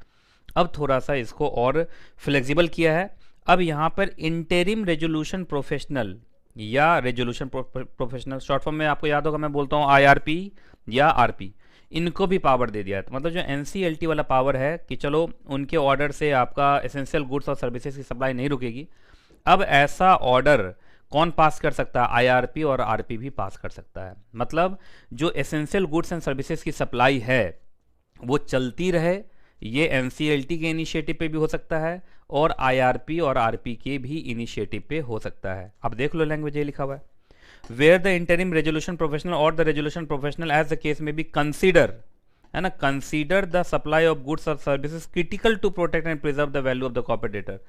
अब थोड़ा सा इसको और फ्लेक्सिबल किया है। अब यहाँ पर इंटरिम रेजोल्यूशन प्रोफेशनल या रेजोल्यूशन प्रोफेशनल, शॉर्ट फॉर्म में आपको याद होगा मैं बोलता हूँ आईआरपी या आरपी, इनको भी पावर दे दिया है। तो मतलब जो एनसीएलटी वाला पावर है कि चलो उनके ऑर्डर से आपका एसेंशियल गुड्स और सर्विसेज की सप्लाई नहीं रुकेगी, अब ऐसा ऑर्डर कौन पास कर सकता है? आईआरपी और आरपी भी पास कर सकता है। मतलब जो एसेंशियल गुड्स एंड सर्विसेज की सप्लाई है वो चलती रहे, ये एनसीएलटी के इनिशिएटिव पे भी हो सकता है और आईआरपी और आरपी के भी इनिशिएटिव पे हो सकता है। अब देख लो लैंग्वेज ये लिखा हुआ है, where the interim resolution professional और the resolution professional as the case में बी कंसीडर, है ना, consider the supply of goods और services critical to protect and preserve the value of the corporate debtor.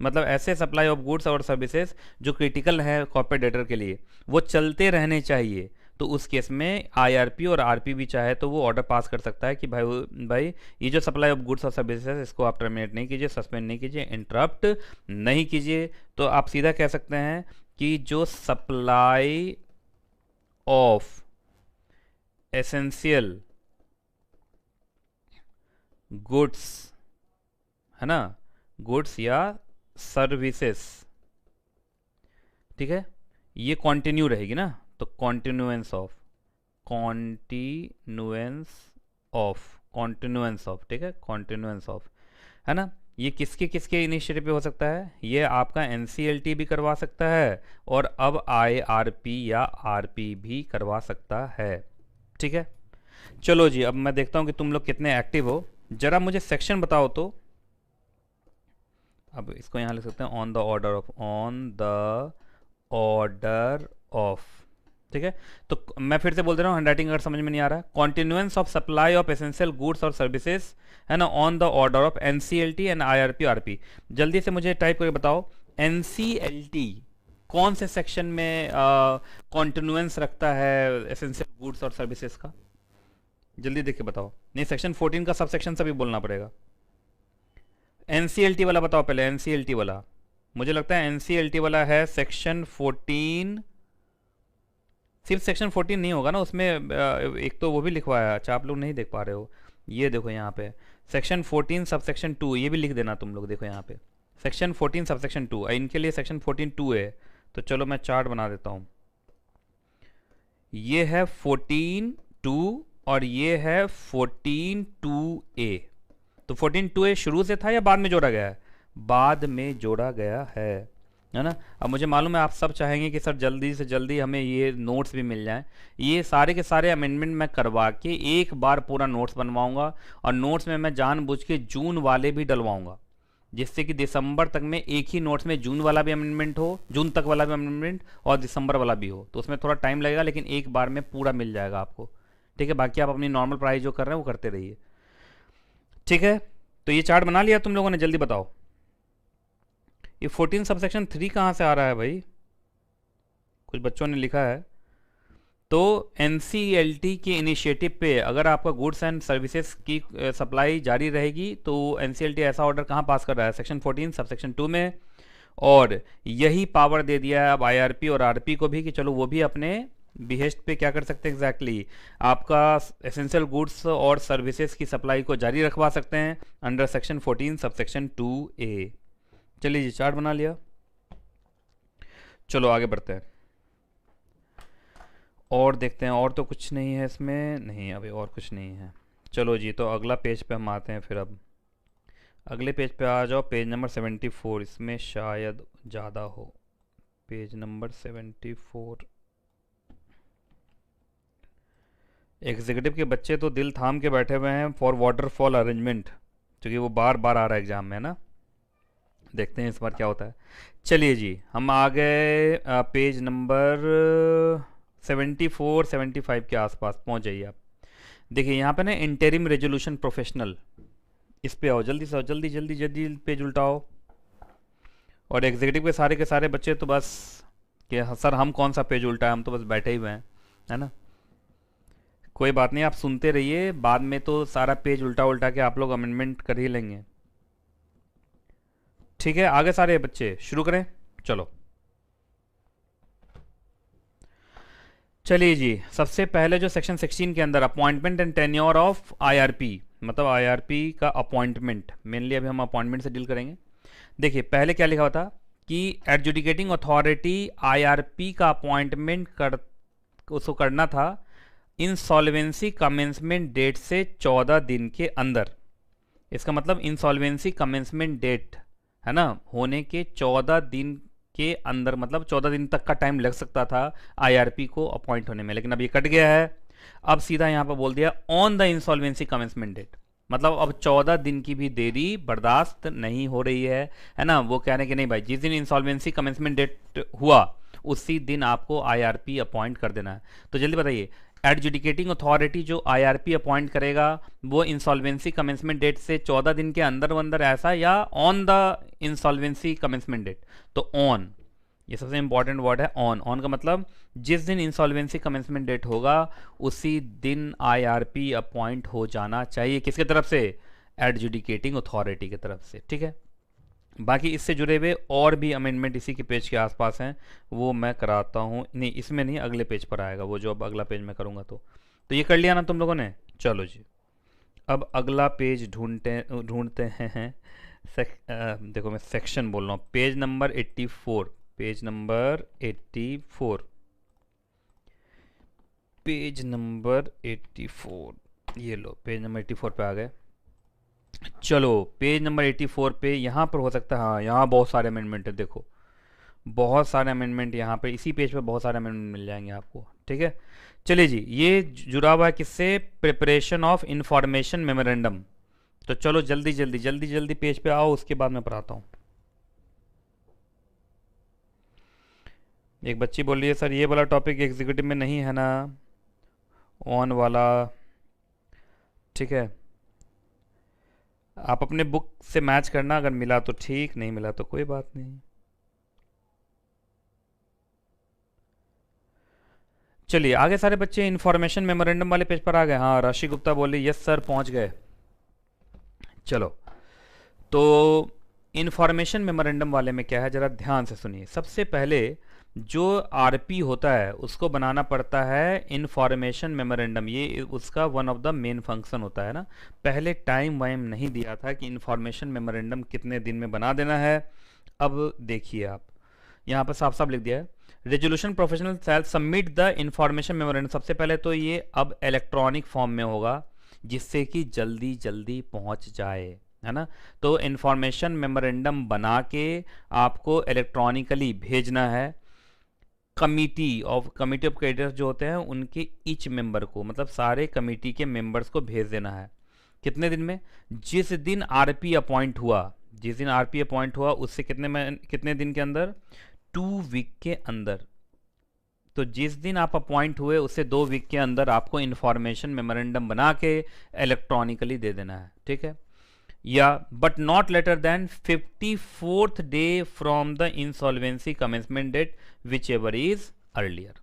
मतलब ऐसे सप्लाई ऑफ गुड्स और services जो critical है कॉर्पोरेट डेटर के लिए वो चलते रहने चाहिए, तो उस केस में आईआरपी और आरपी भी चाहे तो वो ऑर्डर पास कर सकता है कि भाई ये जो सप्लाई ऑफ गुड्स और सर्विसेज इसको आप टर्मिनेट नहीं कीजिए, सस्पेंड नहीं कीजिए, इंटरप्ट नहीं कीजिए। तो आप सीधा कह सकते हैं कि जो सप्लाई ऑफ एसेंशियल गुड्स, है ना, गुड्स या सर्विसेज, ठीक है, ये कॉन्टिन्यू रहेगी ना। तो कॉन्टिन्यूएंस ऑफ, ठीक है, कॉन्टिन्यूएंस ऑफ, है ना, ये किसके किसके इनिशिएटिव पे हो सकता है? ये आपका एनसीएलटी भी करवा सकता है और अब आईआरपी या आरपी भी करवा सकता है। ठीक है, चलो जी, अब मैं देखता हूं कि तुम लोग कितने एक्टिव हो। जरा मुझे सेक्शन बताओ तो। अब इसको यहाँ लिख सकते हैं on the order of, on the order of. ठीक है, तो मैं फिर से बोल दे रहा हूँ, हैंडराइटिंग अगर समझ में नहीं आ रहा है, continuance of supply of essential goods और सर्विसेज, है ना, on the order of NCLT and IRP RP. जल्दी से मुझे टाइप करके बताओ, एनसीएलटी कौन से सेक्शन में कॉन्टिन्यूएंस रखता है एसेंशियल गुड्स और सर्विसेज का? जल्दी देख के बताओ। नहीं, सेक्शन 14 का सब सेक्शन सभी बोलना पड़ेगा। एनसीएलटी वाला बताओ पहले, एनसीएलटी वाला। मुझे लगता है एनसीएलटी वाला है सेक्शन 14। सिर्फ सेक्शन 14 नहीं होगा ना उसमें, एक तो वो भी लिखवाया। अच्छा, आप लोग नहीं देख पा रहे हो, ये देखो यहाँ पे सेक्शन 14 सब सेक्शन 2, ये भी लिख देना तुम लोग। देखो यहाँ पे सेक्शन 14 सब सेक्शन 2, इनके लिए सेक्शन 14 2 है। तो चलो मैं चार्ट बना देता हूँ। ये है 14 2 और ये है 14 2A। तो 14 2A शुरू से था या बाद में जोड़ा गया है? बाद में जोड़ा गया है ना। अब मुझे मालूम है आप सब चाहेंगे कि सर जल्दी से जल्दी हमें ये नोट्स भी मिल जाएं। ये सारे के सारे अमेंडमेंट मैं करवा के एक बार पूरा नोट्स बनवाऊंगा, और नोट्स में मैं जानबूझ के जून वाले भी डलवाऊंगा, जिससे कि दिसंबर तक में एक ही नोट्स में जून वाला भी अमेंडमेंट हो, जून तक वाला भी अमेंडमेंट और दिसंबर वाला भी हो। तो उसमें थोड़ा टाइम लगेगा, लेकिन एक बार में पूरा मिल जाएगा आपको। ठीक है, बाकी आप अपनी नॉर्मल पढ़ाई जो कर रहे हैं वो करते रहिए। ठीक है, तो ये चार्ट बना लिया तुम लोगों ने? जल्दी बताओ, ये 14 सबसेक्शन 3 कहाँ से आ रहा है भाई? कुछ बच्चों ने लिखा है तो एनसीएलटी के इनिशिएटिव पे अगर आपका गुड्स एंड सर्विसेज की सप्लाई जारी रहेगी तो एनसीएलटी ऐसा ऑर्डर कहाँ पास कर रहा है, सेक्शन 14 सब सेक्शन 2 में। और यही पावर दे दिया है अब आईआरपी और आरपी को भी कि चलो वो भी अपने बिहेस्ट पे क्या कर सकते हैं एग्जैक्टली आपका एसेंशियल गुड्स और सर्विसेज की सप्लाई को जारी रखवा सकते हैं under section 14 sub section 2A। चलिए जी, चार्ट बना लिया, चलो आगे बढ़ते हैं और देखते हैं। और तो कुछ नहीं है इसमें, नहीं अभी और कुछ नहीं है। चलो जी, तो अगला पेज पे हम आते हैं फिर। अब अगले पेज पे आ जाओ, पेज नंबर 74, इसमें शायद ज़्यादा हो, पेज नंबर 74। एग्जीक्यूटिव के बच्चे तो दिल थाम के बैठे हुए हैं फॉर वाटरफॉल अरेंजमेंट, क्योंकि वो बार बार आ रहा है एग्जाम में ना। देखते हैं इस बार क्या होता है। चलिए जी, हम आ गए पेज नंबर 74 75 के आसपास पहुंच जाइए आप। देखिए यहाँ पे ना इंटरिम रेजोल्यूशन प्रोफेशनल, इस पे आओ, जल्दी से आओ, जल्दी जल्दी जल्दी पेज उल्टाओ। और एग्जीक्यूटिव के सारे बच्चे तो बस कि सर हम कौन सा पेज उल्टा है, हम तो बस बैठे ही हुए हैं, है ना। कोई बात नहीं, आप सुनते रहिए, बाद में तो सारा पेज उल्टा उल्टा के आप लोग अमेंडमेंट कर ही लेंगे। ठीक है, आगे सारे बच्चे शुरू करें, चलो। चलिए जी, सबसे पहले जो सेक्शन 16 के अंदर appointment and tenure of IRP, मतलब आईआरपी का अपॉइंटमेंट, मेनली अभी हम अपॉइंटमेंट से डील करेंगे। देखिए पहले क्या लिखा हुआ था कि एडजुडिकेटिंग अथॉरिटी आईआरपी का अपॉइंटमेंट उसको करना था इंसॉल्वेंसी कमेंसमेंट डेट से 14 दिन के अंदर। इसका मतलब इंसॉल्वेंसी कमेंसमेंट डेट है ना, होने के 14 दिन के अंदर, मतलब 14 दिन तक का टाइम लग सकता था आईआरपी को अपॉइंट होने में, लेकिन अब ये कट गया है। अब सीधा यहाँ पर बोल दिया on the insolvency commencement date, मतलब अब 14 दिन की भी देरी बर्दाश्त नहीं हो रही है ना। वो कह रहे हैं कि नहीं भाई, जिस दिन इंसॉल्वेंसी कमेंसमेंट डेट हुआ उसी दिन आपको आईआरपी अपॉइंट कर देना है। तो जल्दी बताइए, एडजुडिकेटिंग अथॉरिटी जो आईआरपी अपॉइंट करेगा वो इंसॉल्वेंसी कमेंसमेंट डेट से 14 दिन के अंदर अंदर ऐसा, या on the insolvency commencement date? तो ऑन, ये सबसे इंपॉर्टेंट वर्ड है ऑन। ऑन का मतलब जिस दिन इंसॉल्वेंसी कमेंसमेंट डेट होगा उसी दिन आईआरपी अपॉइंट हो जाना चाहिए। किसके तरफ से? एडजुडिकेटिंग अथॉरिटी की तरफ से। ठीक है, बाकी इससे जुड़े हुए और भी अमेंडमेंट इसी के पेज के आसपास हैं, वो मैं कराता हूँ। नहीं इसमें नहीं, अगले पेज पर आएगा वो, जो अब अगला पेज मैं करूँगा। तो ये कर लिया ना तुम लोगों ने? चलो जी, अब अगला पेज ढूंढते हैं। देखो मैं सेक्शन बोल रहा हूँ, page number 84, page number 84, page number 84, ये लो पेज नंबर 84 पे आ गए। चलो पेज नंबर 84 पे यहाँ पर हो सकता है, हाँ यहाँ बहुत सारे अमेंडमेंट है, देखो बहुत सारे अमेंडमेंट यहाँ पे, इसी पेज पे बहुत सारे अमेंडमेंट मिल जाएंगे आपको। ठीक है, चलिए जी, ये जुड़ा हुआ है किससे? Preparation of information memorandum. तो चलो जल्दी जल्दी जल्दी जल्दी पेज पे आओ, उसके बाद मैं पढ़ाता हूँ। एक बच्ची बोल रही है सर ये वाला टॉपिक एग्जीक्यूटिव में नहीं है ना, ऑन वाला। ठीक है, आप अपने बुक से मैच करना, अगर मिला तो ठीक, नहीं मिला तो कोई बात नहीं। चलिए आगे सारे बच्चे इंफॉर्मेशन मेमोरेंडम वाले पेज पर आ गए। हाँ राशि गुप्ता बोली यस सर पहुंच गए। चलो, तो इंफॉर्मेशन मेमोरेंडम वाले में क्या है, जरा ध्यान से सुनिए। सबसे पहले जो आरपी होता है उसको बनाना पड़ता है इंफॉर्मेशन मेमोरेंडम, ये उसका one of the main function होता है ना। पहले टाइम वाइम नहीं दिया था कि इंफॉर्मेशन मेमोरेंडम कितने दिन में बना देना है। अब देखिए आप यहाँ पर साफ साफ लिख दिया है, resolution professional shall submit the information memorandum. सबसे पहले तो ये अब इलेक्ट्रॉनिक फॉर्म में होगा, जिससे कि जल्दी जल्दी पहुंच जाए, है ना। तो इंफॉर्मेशन मेमोरेंडम बना के आपको इलेक्ट्रॉनिकली भेजना है कमिटी ऑफ क्रेडिटर्स जो होते हैं उनके ईच मेंबर को, मतलब सारे कमिटी के मेंबर्स को भेज देना है। कितने दिन में? जिस दिन आरपी अपॉइंट हुआ, जिस दिन आरपी अपॉइंट हुआ उससे कितने दिन के अंदर? 2 वीक के अंदर। तो जिस दिन आप अपॉइंट हुए उससे 2 वीक के अंदर आपको इंफॉर्मेशन मेमोरेंडम बना के इलेक्ट्रॉनिकली दे देना है। ठीक है, या but not later than 54th day from the insolvency commencement date whichever is earlier.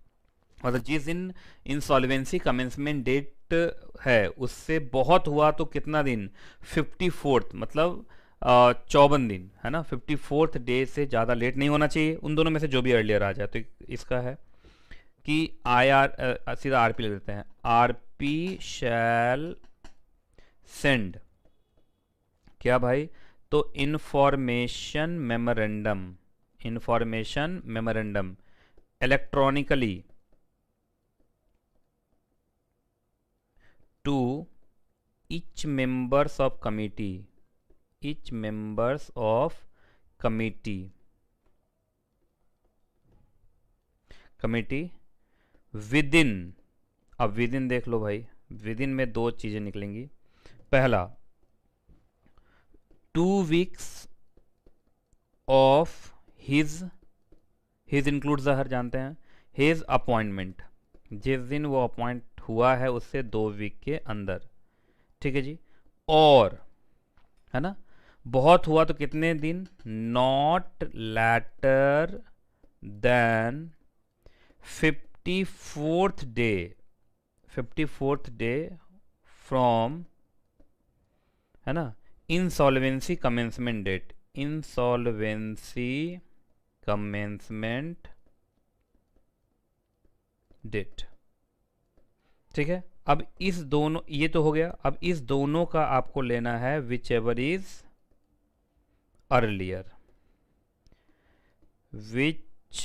मतलब जिस दिन इंसॉल्वेंसी कमेंसमेंट डेट है उससे बहुत हुआ तो कितना दिन, 54th, मतलब 54 दिन, है ना। 54th डे से ज़्यादा लेट नहीं होना चाहिए, उन दोनों में से जो भी अर्लियर आ जाए। तो इसका है कि आई आर, सीधा आर पी ले लेते हैं, आर पी शैल सेंड क्या भाई, तो information memorandum electronically to each members of committee within, अब विद इन देख लो भाई, विद इन में दो चीज़ें निकलेंगी। पहला, 2 weeks ऑफ हिज इंक्लूड जहर जानते हैं, हिज अपॉइंटमेंट, जिस दिन वो अपॉइंट हुआ है उससे 2 वीक के अंदर, ठीक है जी। और है ना, बहुत हुआ तो कितने दिन, not later than 54th day from, है ना, इंसॉल्वेंसी कमेंसमेंट डेट, ठीक है। अब इस दोनों, ये तो हो गया, अब इस दोनों का आपको लेना है which ever is earlier, which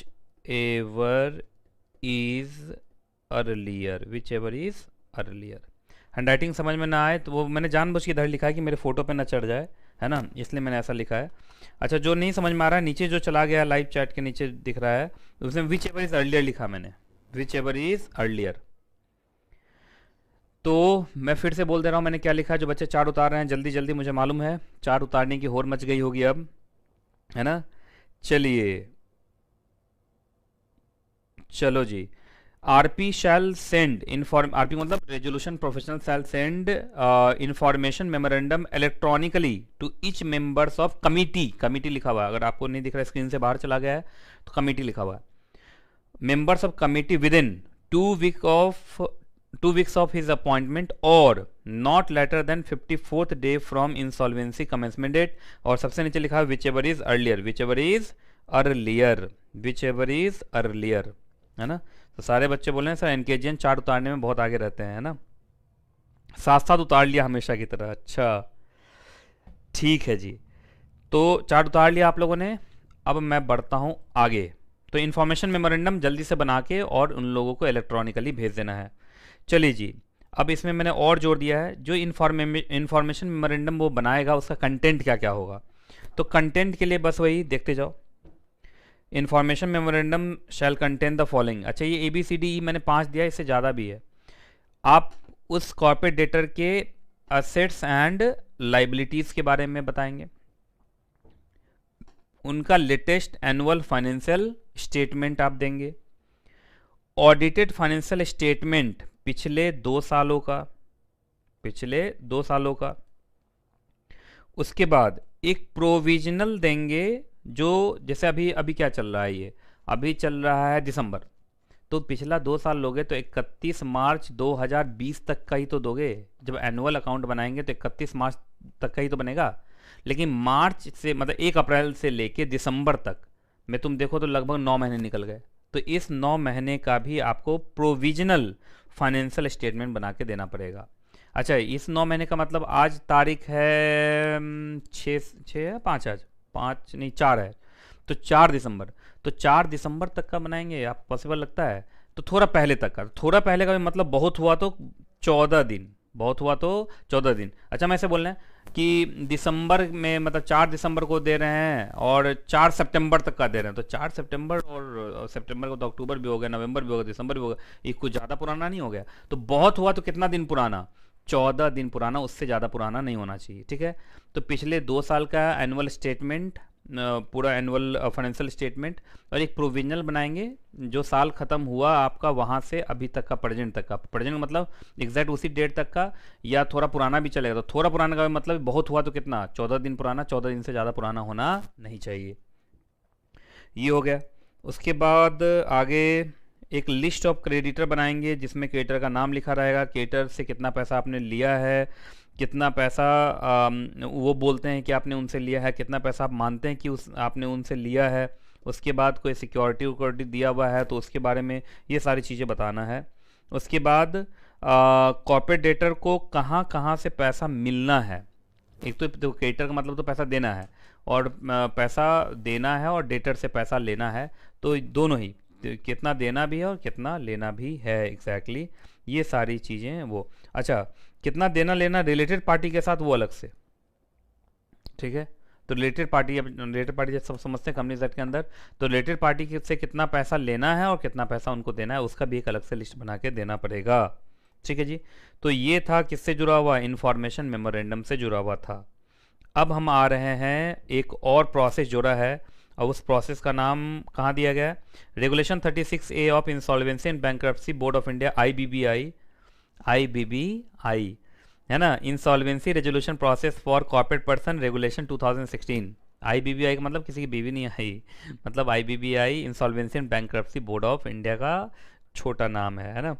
ever is earlier. Handwriting समझ में ना आए तो वो मैंने जानबूझ के इधर लिखा है कि मेरे फोटो पे ना चढ़ जाए, है ना, इसलिए मैंने ऐसा लिखा है। अच्छा, जो नहीं समझ में आ रहा है, नीचे जो चला गया लाइव चैट के नीचे दिख रहा है, उसमें विच एवर इज अर्लियर लिखा मैंने, विच एवर इज अर्लियर। तो मैं फिर से बोल दे रहा हूँ मैंने क्या लिखा है। जो बच्चे चार्ट उतार रहे हैं जल्दी जल्दी, मुझे मालूम है चार्ट उतारने की होड़ मच गई होगी अब, है ना। चलो जी, आरपी शैल सेंड आरपी मतलब resolution professional shall send information memorandum electronically to each members of committee लिखा हुआ है, अगर आपको नहीं दिख रहा स्क्रीन से बाहर चला गया है तो कमिटी लिखा हुआ है, members of committee with in 2 weeks of his appointment और not later than 54th day from insolvency commencement date। और सबसे नीचे लिखा है whichever is earlier, है ना। तो सारे बच्चे बोल रहे हैं सर एनकेजियन चार्ट उतारने में बहुत आगे रहते हैं, है ना, साथ साथ उतार लिया हमेशा की तरह। अच्छा ठीक है जी, तो चार्ट उतार लिया आप लोगों ने। अब मैं बढ़ता हूँ आगे। तो इन्फॉर्मेशन मेमोरेंडम जल्दी से बना के और उन लोगों को इलेक्ट्रॉनिकली भेज देना है। चलिए जी, अब इसमें मैंने और जोड़ दिया है, जो इन्फॉर्मेशन मेमोरेंडम वो बनाएगा उसका कंटेंट क्या क्या होगा। तो कंटेंट के लिए बस वही देखते जाओ, information memorandum shall contain the following. अच्छा, ये ABCDE मैंने 5 दिया, इससे ज़्यादा भी है। आप उस कॉर्पोरेट डेटर के असेट्स एंड लाइबिलिटीज़ के बारे में बताएंगे, उनका लेटेस्ट एनुअल फाइनेंशियल स्टेटमेंट आप देंगे, ऑडिटेड फाइनेंशियल स्टेटमेंट पिछले 2 सालों का, उसके बाद एक प्रोविजनल देंगे, जो जैसे अभी क्या चल रहा है, ये अभी चल रहा है दिसंबर, तो पिछला 2 साल लोगे तो 31 मार्च 2020 तक का ही तो दोगे। जब एनुअल अकाउंट बनाएंगे तो 31 मार्च तक का ही तो बनेगा, लेकिन मार्च से मतलब 1 अप्रैल से लेके दिसंबर तक में तुम देखो तो लगभग 9 महीने निकल गए। तो इस 9 महीने का भी आपको प्रोविजनल फाइनेंशियल स्टेटमेंट बना के देना पड़ेगा। अच्छा, इस 9 महीने का मतलब आज तारीख है 6 है, 5 आज 5 नहीं 4 है, तो 4 दिसंबर, तो 4 दिसंबर तक का बनाएंगे आप, पॉसिबल लगता है। तो थोड़ा पहले तक का, थोड़ा पहले का भी मतलब बहुत हुआ तो 14 दिन, अच्छा, मैं ऐसे बोल रहे हैं कि दिसंबर में मतलब 4 दिसंबर को दे रहे हैं और 4 सितंबर तक का दे रहे हैं, तो 4 सितंबर और सितंबर को तो अक्टूबर भी हो गया, नवंबर भी हो गया, दिसंबर भी हो गया, ये कुछ ज़्यादा पुराना नहीं हो गया। तो बहुत हुआ तो कितना दिन पुराना, 14 दिन पुराना, उससे ज़्यादा पुराना नहीं होना चाहिए, ठीक है। तो पिछले 2 साल का एनुअल स्टेटमेंट, पूरा एनुअल फाइनेंशियल स्टेटमेंट, और एक प्रोविजनल बनाएंगे जो साल ख़त्म हुआ आपका वहाँ से अभी तक का, प्रेजेंट तक का, प्रेजेंट मतलब एग्जैक्ट उसी डेट तक का, या थोड़ा पुराना भी चलेगा। तो थोड़ा पुराना का मतलब बहुत हुआ तो कितना, 14 दिन पुराना, 14 दिन से ज़्यादा पुराना होना नहीं चाहिए। ये हो गया। उसके बाद आगे एक लिस्ट ऑफ क्रेडिटर बनाएंगे जिसमें क्रेडिटर का नाम लिखा रहेगा, क्रेडिटर से कितना पैसा आपने लिया है, कितना पैसा वो बोलते हैं कि आपने उनसे लिया है, कितना पैसा आप मानते हैं कि आपने उनसे लिया है, उसके बाद कोई सिक्योरिटी वक्योरिटी दिया हुआ है तो उसके बारे में ये सारी चीज़ें बताना है। उसके बाद कॉर्पोरेट डेटर को कहाँ कहाँ से पैसा मिलना है। एक तो क्रेडिटर का मतलब तो पैसा देना है, और पैसा देना है और डेटर से पैसा लेना है, तो दोनों ही, तो कितना देना भी है और कितना लेना भी है एग्जैक्टली ये सारी चीज़ें हैं वो। अच्छा, कितना देना लेना रिलेटेड पार्टी के साथ वो अलग से, ठीक है। तो रिलेटेड पार्टी, अब रिलेटेड पार्टी जैसे सब समझते हैं कंपनी एक्ट के अंदर, तो रिलेटेड पार्टी से कितना पैसा लेना है और कितना पैसा उनको देना है उसका भी एक अलग से लिस्ट बना के देना पड़ेगा, ठीक है जी। तो ये था किससे जुड़ा हुआ, इंफॉर्मेशन मेमोरेंडम से जुड़ा हुआ था। अब हम आ रहे हैं, एक और प्रोसेस जुड़ा है, और उस प्रोसेस का नाम कहाँ दिया गया है, regulation 36A of insolvency and bankruptcy board of India, IBBI है ना, insolvency resolution process for corporate person regulation 2016। IBBI का मतलब किसी की बीवी नहीं आई, मतलब IBBI insolvency and bankruptcy board of India का छोटा नाम है ना।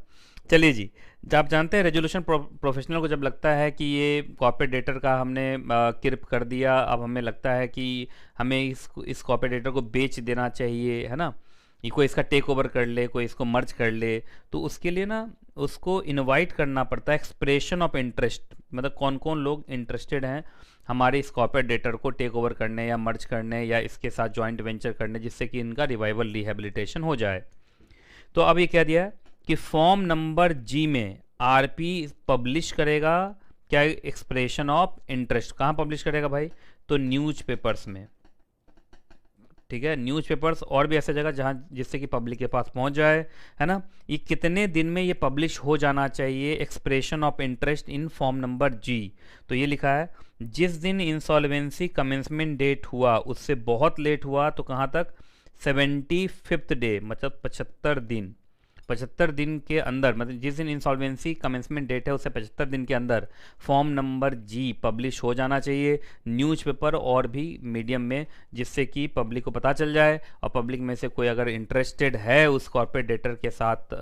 चलिए जी, जब आप जानते हैं रेजोल्यूशन प्रोफेशनल को जब लगता है कि ये कॉर्पोरेट डेटर का हमने किरप कर दिया, अब हमें लगता है कि हमें इस कॉर्पोरेट डेटर को बेच देना चाहिए, है ना, ये कोई इसका टेक ओवर कर ले, कोई इसको मर्ज कर ले, तो उसके लिए ना उसको इनवाइट करना पड़ता है एक्सप्रेशन ऑफ इंटरेस्ट, मतलब कौन कौन लोग इंटरेस्टेड हैं हमारे इस कॉर्पोरेट डेटर को टेक ओवर करने या मर्ज करने या इसके साथ जॉइंट वेंचर करने, जिससे कि इनका रिवाइवल रिहेबिलिटेशन हो जाए। तो अब ये कह दिया है कि फॉर्म नंबर जी में आरपी पब्लिश करेगा क्या, एक्सप्रेशन ऑफ इंटरेस्ट। कहाँ पब्लिश करेगा भाई, तो न्यूज़पेपर्स में, ठीक है, न्यूज़पेपर्स और भी ऐसे जगह जहाँ जिससे कि पब्लिक के पास पहुँच जाए, है ना। ये कितने दिन में ये पब्लिश हो जाना चाहिए, expression of interest in form number G. तो ये लिखा है जिस दिन इंसॉल्वेंसी कमेंसमेंट डेट हुआ उससे बहुत लेट हुआ तो कहाँ तक, 75th डे, मतलब 75 दिन, 75 दिन के अंदर, मतलब जिस दिन इंसॉल्वेंसी कमेंसमेंट डेट है उससे 75 दिन के अंदर फॉर्म नंबर जी पब्लिश हो जाना चाहिए न्यूज़पेपर और भी मीडियम में, जिससे कि पब्लिक को पता चल जाए, और पब्लिक में से कोई अगर इंटरेस्टेड है उस कॉर्पोरेट डेटर के साथ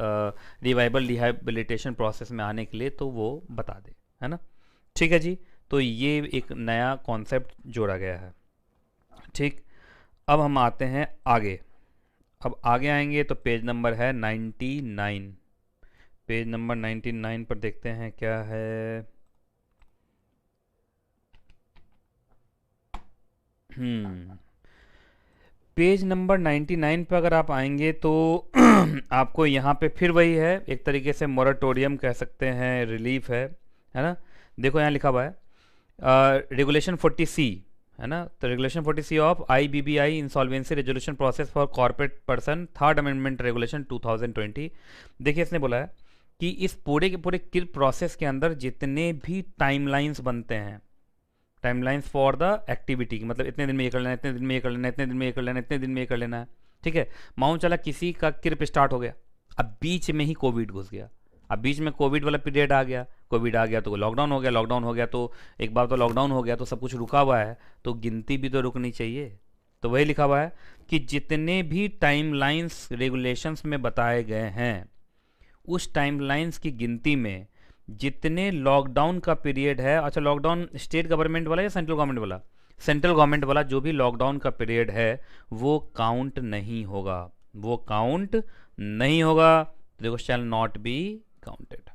रिवाइवल रिहेबिलिटेशन प्रोसेस में आने के लिए तो वो बता दे, है ना, ठीक है जी। तो ये एक नया कॉन्सेप्ट जोड़ा गया है, ठीक। अब हम आते हैं आगे, अब आगे आएंगे तो पेज नंबर है 99, पेज नंबर 99 पर देखते हैं क्या है। पेज नंबर 99 पे अगर आप आएंगे तो आपको यहाँ पे फिर वही है, एक तरीके से मोरेटोरियम कह सकते हैं, रिलीफ है ना। देखो यहाँ लिखा हुआ है रेगुलेशन 40C, है ना, तो regulation 40C of IBBI insolvency resolution process for corporate person, third amendment regulation 2020। देखिए इसने बोला है कि इस पूरे के पूरे किल प्रोसेस के अंदर जितने भी टाइमलाइंस बनते हैं, टाइमलाइंस फॉर द एक्टिविटी, मतलब इतने दिन में ये कर लेना, इतने दिन में ये कर लेना, इतने दिन में ये कर लेना, इतने दिन में ये कर लेना है, ठीक है। माउन चला किसी का किरप स्टार्ट हो गया, अब बीच में ही कोविड घुस गया, अब बीच में कोविड वाला पीरियड आ गया, कोविड आ गया तो लॉकडाउन हो गया, लॉकडाउन हो गया तो एक बार तो लॉकडाउन हो गया तो सब कुछ रुका हुआ है, तो गिनती भी तो रुकनी चाहिए। तो वही लिखा हुआ है कि जितने भी टाइमलाइंस रेगुलेशंस में बताए गए हैं उस टाइमलाइंस की गिनती में जितने लॉकडाउन का पीरियड है, अच्छा लॉकडाउन स्टेट गवर्नमेंट वाला या सेंट्रल गवर्नमेंट वाला, सेंट्रल गवर्नमेंट वाला जो भी लॉकडाउन का पीरियड है वो काउंट नहीं होगा, वो काउंट नहीं होगा, देखो शैल नॉट बी काउंटेड।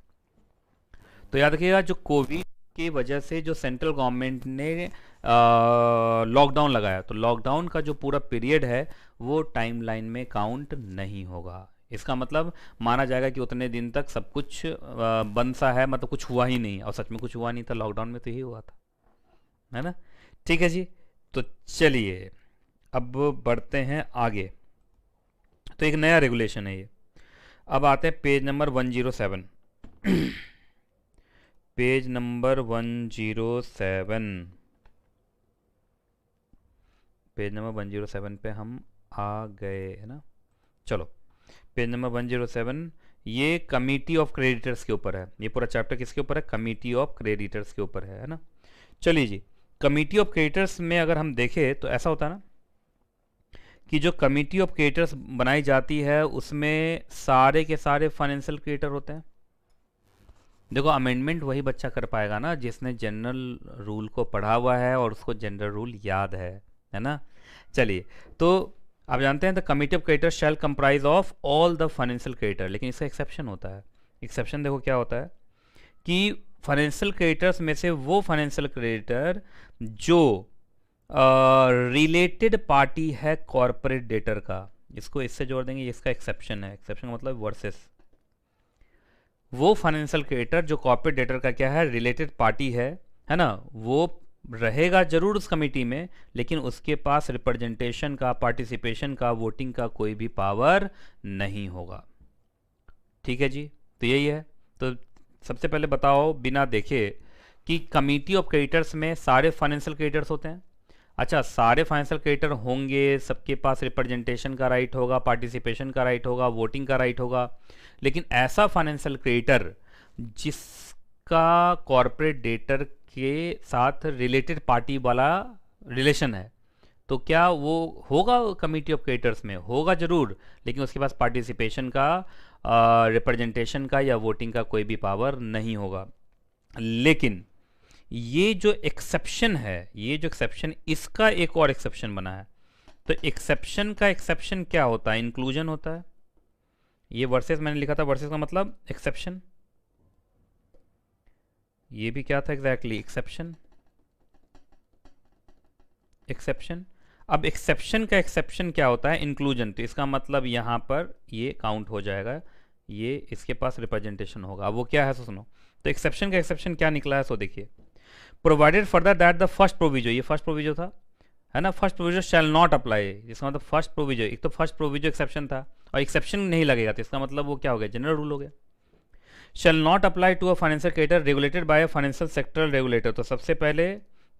तो याद रखिएगा जो कोविड की वजह से जो सेंट्रल गवर्नमेंट ने लॉकडाउन लगाया, तो लॉकडाउन का जो पूरा पीरियड है वो टाइमलाइन में काउंट नहीं होगा। इसका मतलब माना जाएगा कि उतने दिन तक सब कुछ बंद सा है, मतलब कुछ हुआ ही नहीं, और सच में कुछ हुआ नहीं था, लॉकडाउन में तो यही हुआ था, है ना, ठीक है जी। तो चलिए अब बढ़ते हैं आगे, तो एक नया रेगुलेशन है ये। अब आते हैं page number 107 page number 107, page number 107 पे हम आ गए, है ना। चलो पेज नंबर 107, ये कमिटी ऑफ क्रेडिटर्स के ऊपर है, ये पूरा चैप्टर किसके ऊपर है, कमिटी ऑफ क्रेडिटर्स के ऊपर है ना। चलिए जी, कमिटी ऑफ क्रेडिटर्स में अगर हम देखें तो ऐसा होता है ना कि जो कमिटी ऑफ क्रिएटर्स बनाई जाती है उसमें सारे के सारे फाइनेंशियल क्रिएटर होते हैं। देखो अमेंडमेंट वही बच्चा कर पाएगा ना जिसने जनरल रूल को पढ़ा हुआ है और उसको जनरल रूल याद है ना। चलिए, तो आप जानते हैं the committee of creditor shall comprise of all the financial creditor, लेकिन इसका एक्सेप्शन होता है। एक्सेप्शन देखो क्या होता है कि फाइनेंशियल क्रिएटर्स में से वो फाइनेंशियल क्रिएटर जो रिलेटेड पार्टी है कॉरपोरेट डेटर का, इसको इससे जोड़ देंगे, इसका एक्सेप्शन है। एक्सेप्शन मतलब वर्सेस, वो फाइनेंशियल क्रिएटर जो कॉर्पोरेट डेटर का क्या है, रिलेटेड पार्टी है ना, वो रहेगा जरूर उस कमेटी में, लेकिन उसके पास रिप्रेजेंटेशन का, पार्टिसिपेशन का, वोटिंग का कोई भी पावर नहीं होगा। ठीक है जी, तो यही है। तो सबसे पहले बताओ बिना देखे कि कमिटी ऑफ क्रेडिटर्स में सारे फाइनेंशियल क्रेडिटर्स होते हैं। अच्छा, सारे फाइनेंशियल क्रेडिटर होंगे, सबके पास रिप्रेजेंटेशन का राइट होगा, पार्टिसिपेशन का राइट होगा, वोटिंग का राइट होगा, लेकिन ऐसा फाइनेंशियल क्रेडिटर जिसका कॉर्पोरेट डेटर के साथ रिलेटेड पार्टी वाला रिलेशन है, तो क्या वो होगा कमिटी ऑफ क्रेडिटर्स में? होगा जरूर, लेकिन उसके पास पार्टिसिपेशन का, रिप्रेजेंटेशन का या वोटिंग का कोई भी पावर नहीं होगा। लेकिन ये जो एक्सेप्शन है, ये जो एक्सेप्शन, इसका एक और एक्सेप्शन बना है। तो एक्सेप्शन का एक्सेप्शन क्या होता है? इंक्लूजन होता है। ये वर्सेस मैंने लिखा था, वर्सेस का मतलब एक्सेप्शन। ये भी क्या था एग्जैक्टली? एक्सेप्शन। एक्सेप्शन। अब एक्सेप्शन का एक्सेप्शन क्या होता है? इंक्लूजन। तो इसका मतलब यहां पर ये काउंट हो जाएगा, ये इसके पास रिप्रेजेंटेशन होगा। अब वो क्या है, सो सुनो। तो एक्सेप्शन का एक्सेप्शन क्या निकला है, सो देखिए। Provided further that the first proviso, ये फर्स्ट प्रोविजो था, है ना, first proviso shell not apply, जिसका मतलब फर्स्ट प्रोविजो, एक तो फर्स्ट प्रोविजो एक्सेप्शन था और एक्सेप्शन नहीं लगेगा, तो इसका मतलब वो क्या हो गया? जनरल रूल हो गया। Shall not apply to a financial creditor regulated by a financial sectoral regulator. तो सबसे पहले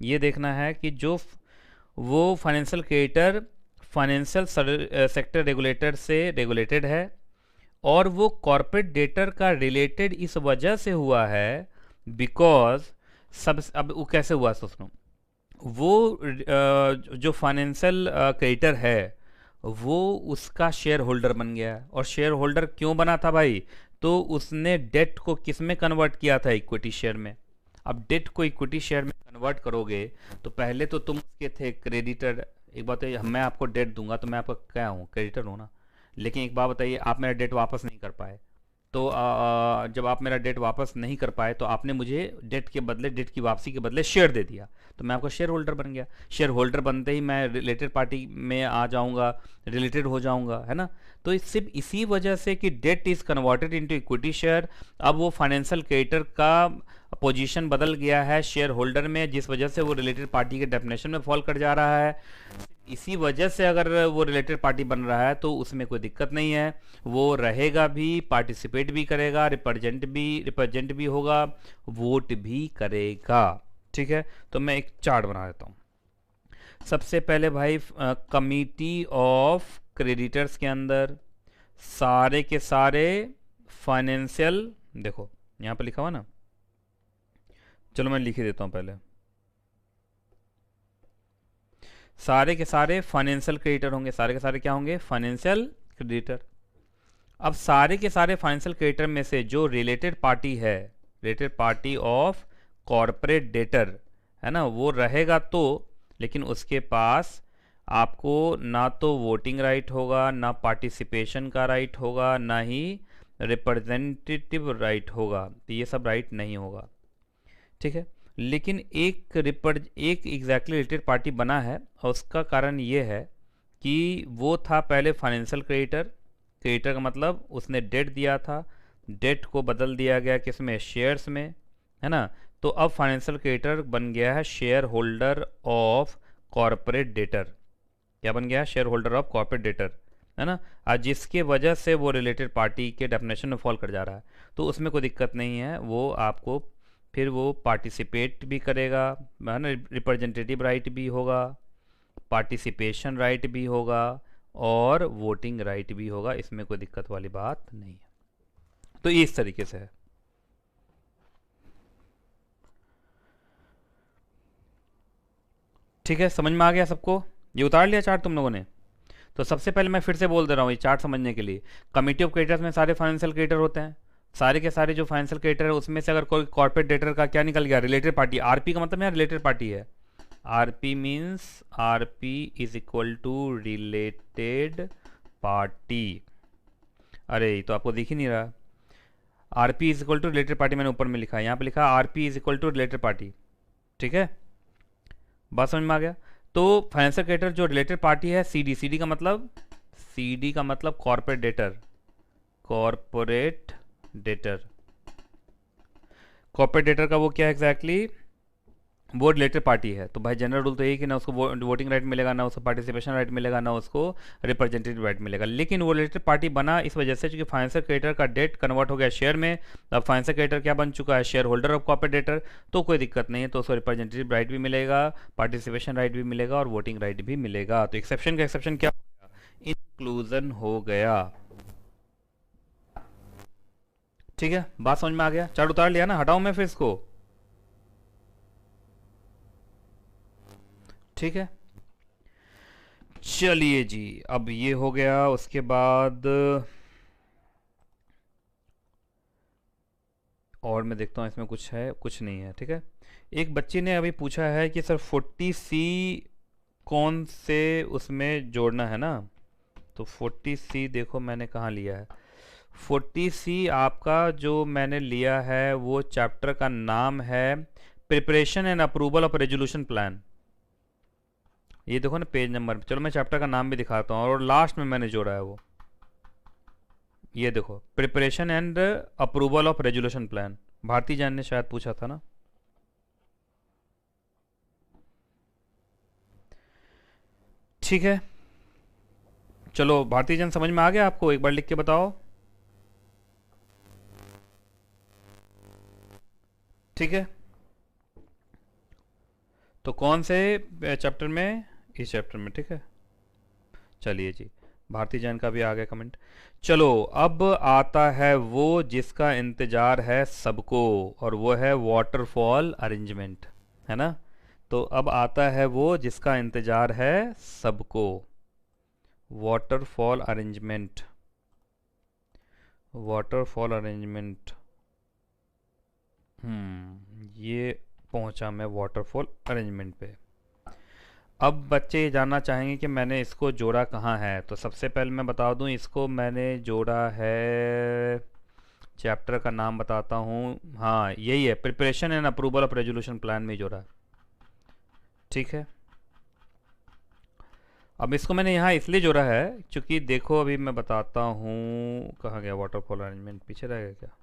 ये देखना है कि जो वो financial creditor financial sector regulator से रेगुलेटेड है और वो कॉर्पोरेट डेटर का रिलेटेड इस वजह से हुआ है बिकॉज सब, अब वो कैसे हुआ सुनो, वो जो फाइनेंशियल क्रेडिटर है वो उसका शेयर होल्डर बन गया। और शेयर होल्डर क्यों बना था भाई? तो उसने डेट को किस में कन्वर्ट किया था? इक्विटी शेयर में। अब डेट को इक्विटी शेयर में कन्वर्ट करोगे तो पहले तो तुम उसके थे क्रेडिटर। एक बात है, मैं आपको डेट दूंगा तो मैं आपका क्या हूँ? क्रेडिटर हूँ ना। लेकिन एक बात बताइए, आप मेरा डेट वापस नहीं कर पाए, तो जब आप मेरा डेट वापस नहीं कर पाए तो आपने मुझे डेट के बदले, डेट की वापसी के बदले शेयर दे दिया, तो मैं आपका शेयर होल्डर बन गया। शेयर होल्डर बनते ही मैं रिलेटेड पार्टी में आ जाऊंगा, रिलेटेड हो जाऊंगा, है ना। तो सिर्फ इसी वजह से कि debt is converted into equity share, अब वो फाइनेंशियल क्रेडिटर का पोजीशन बदल गया है शेयर होल्डर में, जिस वजह से वो रिलेटेड पार्टी के डेफिनेशन में फॉल कर जा रहा है। इसी वजह से अगर वो रिलेटेड पार्टी बन रहा है तो उसमें कोई दिक्कत नहीं है, वो रहेगा भी, पार्टिसिपेट भी करेगा, रिप्रेजेंट भी होगा, वोट भी करेगा। ठीक है, तो मैं एक चार्ट बना देता हूँ। सबसे पहले भाई कमिटी ऑफ क्रेडिटर्स के अंदर सारे के सारे फाइनेंशियल, देखो यहाँ पर लिखा हुआ ना, चलो मैं लिख ही देता हूँ पहले। सारे के सारे फाइनेंशियल क्रेडिटर होंगे, सारे के सारे क्या होंगे? Financial creditor. अब सारे के सारे फाइनेंशियल क्रेडिटर में से जो रिलेटेड पार्टी है, related party of corporate debtor, है ना, वो रहेगा तो, लेकिन उसके पास आपको ना तो वोटिंग राइट होगा, ना पार्टिसिपेशन का राइट होगा, ना ही रिप्रेजेंटेटिव राइट होगा, तो ये सब राइट नहीं होगा। ठीक है, लेकिन एक एग्जैक्टली रिलेटेड पार्टी बना है और उसका कारण ये है कि वो था पहले फाइनेंशियल क्रेडिटर। क्रेडिटर का मतलब उसने डेट दिया था, डेट को बदल दिया गया किसमें? शेयर्स में, है ना। तो अब फाइनेंशियल क्रेडिटर बन गया है share holder of corporate debtor. क्या बन गया? Share holder of corporate debtor, है ना। आज जिसके वजह से वो रिलेटेड पार्टी के डेफिनेशन में फॉल कर जा रहा है, तो उसमें कोई दिक्कत नहीं है, वो आपको फिर वो पार्टिसिपेट भी करेगा, है ना, रिप्रेजेंटेटिव राइट भी होगा, पार्टिसिपेशन राइट भी होगा और वोटिंग राइट भी होगा, इसमें कोई दिक्कत वाली बात नहीं है। तो ये इस तरीके से है। ठीक है, समझ में आ गया सबको? ये उतार लिया चार्ट तुम लोगों ने? तो सबसे पहले मैं फिर से बोल दे रहा हूँ ये चार्ट समझने के लिए, कमिटी ऑफ क्रेडिटर्स में सारे फाइनेंशियल क्रेडिटर होते हैं, सारे के सारे जो फाइनेंशियल क्रेडिटर है उसमें से अगर कोई कॉर्पोरेट डेटर का क्या निकल गया, रिलेटेड पार्टी, आरपी का मतलब यहाँ रिलेटेड पार्टी है, RP means RP is equal to related party. अरे ये तो आपको दिख ही नहीं रहा, RP is equal to related party मैंने ऊपर में लिखा है, यहाँ पे लिखा RP is equal to related party. ठीक है, बात समझ में आ गया। तो फाइनेंशियल क्रेडिटर जो रिलेटेड पार्टी है, सीडी, सीडी का मतलब, सीडी का मतलब corporate debtor, corporate debtor, corporate debtor का वो क्या है एग्जैक्टली, वो रिलेटेड पार्टी है। तो भाई जनरल रूल तो यही कि ना उसको वोटिंग राइट मिलेगा, ना उसको पार्टिसिपेशन राइट मिलेगा, ना उसको रिप्रेजेंटेटिव राइट मिलेगा। लेकिन वो रिलेटेड पार्टी बना इस वजह से क्योंकि फाइनेंशियल क्रेडिटर का डेट कन्वर्ट हो गया शेयर में, अब फाइनेंशियल क्रेडिटर क्या बन चुका है, share holder of corporate debtor, तो कोई दिक्कत नहीं है, तो उसको रिप्रेजेंटेटिव राइट भी मिलेगा, पार्टिसिपेशन राइट भी मिलेगा और वोटिंग राइट भी मिलेगा। तो एक्सेप्शन का एक्सेप्शन क्या हो गया, इंक्लूजन हो गया। ठीक है, बात समझ में आ गया, चार्ट उतार लिया ना, हटाऊं मैं फिर इसको। ठीक है, चलिए जी, अब ये हो गया। उसके बाद और मैं देखता हूँ इसमें कुछ है, कुछ नहीं है। ठीक है, एक बच्चे ने अभी पूछा है कि सर 40C कौन से उसमें जोड़ना है ना, तो 40C देखो मैंने कहाँ लिया है, 40C आपका जो मैंने लिया है वो चैप्टर का नाम है preparation and approval of resolution plan. ये देखो ना पेज नंबर, चलो मैं चैप्टर का नाम भी दिखाता हूँ, और लास्ट में मैंने जोड़ा है वो, ये देखो preparation and approval of resolution plan. Bharti जान ने शायद पूछा था ना। ठीक है, चलो भारती जान समझ में आ गया आपको, एक बार लिख के बताओ। ठीक है, तो कौन से चैप्टर में, इस चैप्टर में। ठीक है, चलिए जी, भारती जैन का भी आ गया कमेंट। चलो अब आता है वो जिसका इंतजार है सबको, और वो है वाटरफॉल अरेंजमेंट, है ना। तो अब आता है वो जिसका इंतजार है सबको, वाटरफॉल अरेंजमेंट, वाटरफॉल अरेंजमेंट। ये पहुंचा मैं वाटरफॉल अरेंजमेंट पे। अब बच्चे ये जानना चाहेंगे कि मैंने इसको जोड़ा कहाँ है, तो सबसे पहले मैं बता दूं, इसको मैंने जोड़ा है, चैप्टर का नाम बताता हूँ, हाँ यही है, preparation and approval of resolution plan में जोड़ा है। ठीक है, अब इसको मैंने यहाँ इसलिए जोड़ा है क्योंकि देखो अभी मैं बताता हूँ, कहाँ गया वाटरफॉल अरेंजमेंट, पीछे रह गया क्या,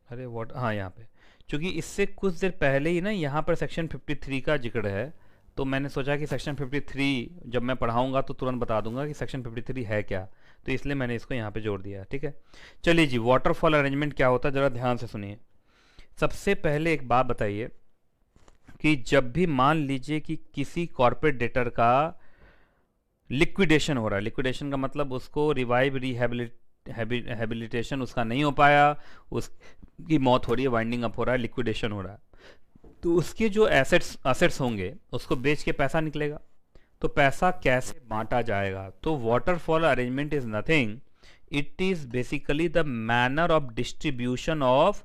अरे व्हाट, हाँ यहाँ पे, क्योंकि इससे कुछ देर पहले ही ना यहाँ पर सेक्शन 53 का जिक्र है, तो मैंने सोचा कि सेक्शन 53 जब मैं पढ़ाऊँगा तो तुरंत बता दूंगा कि सेक्शन 53 है क्या, तो इसलिए मैंने इसको यहाँ पे जोड़ दिया। ठीक है, चलिए जी, वाटरफॉल अरेंजमेंट क्या होता है ज़रा ध्यान से सुनिए। सबसे पहले एक बात बताइए कि जब भी मान लीजिए कि किसी कॉर्पोरेट डेटर का लिक्विडेशन हो रहा है, लिक्विडेशन का मतलब उसको रिवाइव रिहेबिलिटेशन उसका नहीं हो पाया, उसकी मौत हो रही है, वाइंडिंग अप हो रहा है, लिक्विडेशन हो रहा है, तो उसके जो एसेट्स एसेट्स होंगे उसको बेच के पैसा निकलेगा। तो पैसा कैसे बांटा जाएगा, तो waterfall arrangement is nothing, it is basically the manner of distribution of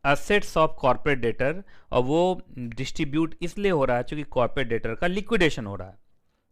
assets of corporate debtor, और वो डिस्ट्रीब्यूट इसलिए हो रहा है क्योंकि कॉर्पोरेट डेटर का लिक्विडेशन हो रहा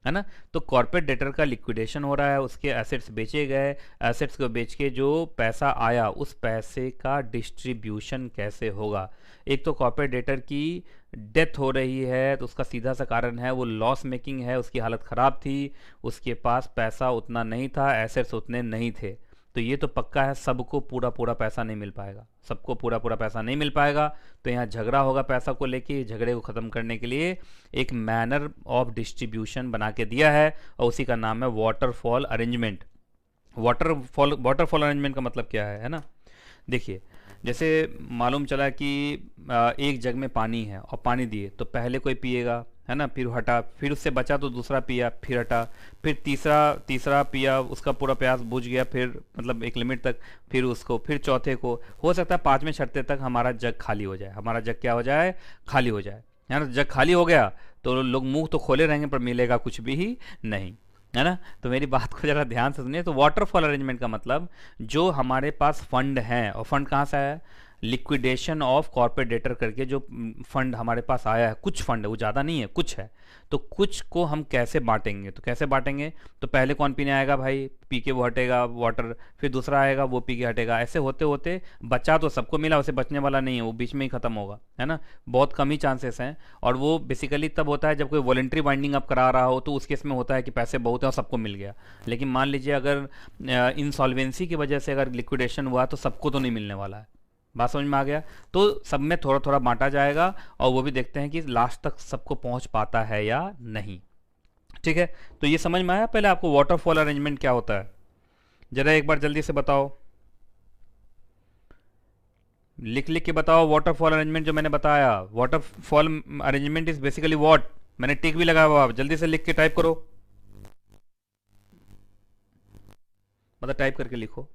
है ना। तो कॉर्पोरेट डेटर का लिक्विडेशन हो रहा है, उसके एसेट्स बेचे गए, एसेट्स को बेच के जो पैसा आया उस पैसे का डिस्ट्रीब्यूशन कैसे होगा। एक तो कॉर्पोरेट डेटर की डेथ हो रही है, तो उसका सीधा सा कारण है वो लॉस मेकिंग है, उसकी हालत ख़राब थी, उसके पास पैसा उतना नहीं था, एसेट्स उतने नहीं थे, तो ये तो पक्का है सबको पूरा पूरा पैसा नहीं मिल पाएगा, सबको पूरा पूरा पैसा नहीं मिल पाएगा, तो यहाँ झगड़ा होगा पैसा को लेके। झगड़े को ख़त्म करने के लिए एक मैनर ऑफ डिस्ट्रीब्यूशन बना के दिया है, और उसी का नाम है वाटरफॉल अरेंजमेंट। वाटरफॉल अरेंजमेंट का मतलब क्या है ना, देखिए जैसे मालूम चला कि एक जग में पानी है और पानी दिए, तो पहले कोई पिएगा, है ना, फिर हटा, फिर उससे बचा तो दूसरा पिया, फिर हटा, फिर तीसरा तीसरा पिया, उसका पूरा प्यास बुझ गया, फिर मतलब एक लिमिट तक, फिर उसको, फिर चौथे को, हो सकता है पाँचवें छठे तक हमारा जग खाली हो जाए, हमारा जग क्या हो जाए, खाली हो जाए, है ना। जग खाली हो गया तो लोग मुंह तो खोले रहेंगे पर मिलेगा कुछ भी ही नहीं, है ना। तो मेरी बात को जरा ध्यान से सुनिए। तो वाटरफॉल अरेंजमेंट का मतलब जो हमारे पास फंड है, और फंड कहाँ से है, लिक्विडेशन ऑफ कॉर्पोरेट डेटर करके जो फंड हमारे पास आया है, कुछ फंड है, वो ज़्यादा नहीं है, कुछ है, तो कुछ को हम कैसे बांटेंगे, तो कैसे बांटेंगे, तो पहले कौन पीने आएगा भाई, पी के वो हटेगा वाटर, फिर दूसरा आएगा वो पी के हटेगा, ऐसे होते होते बचा तो सबको मिला, उसे बचने वाला नहीं है, वो बीच में ही खत्म होगा, है ना। बहुत कम ही चांसेस हैं, और वो बेसिकली तब होता है जब कोई वॉलेंट्री बाइंडिंग आप करा रहा हो, तो उस केस में होता है कि पैसे बहुत हैं और सबको मिल गया। लेकिन मान लीजिए अगर इंसॉल्वेंसी की वजह से अगर लिक्विडेशन हुआ तो सबको तो नहीं मिलने वाला है। बात समझ में आ गया। तो सब में थोड़ा थोड़ा बांटा जाएगा, और वो भी देखते हैं कि लास्ट तक सबको पहुंच पाता है या नहीं। ठीक है, तो ये समझ में आया। पहले आपको वाटरफॉल अरेंजमेंट क्या होता है जरा एक बार जल्दी से बताओ, लिख लिख के बताओ। वाटरफॉल अरेंजमेंट जो मैंने बताया, waterfall arrangement is basically what, मैंने टिक भी लगाया हुआ, आप जल्दी से लिख के टाइप करो, मतलब टाइप करके लिखो,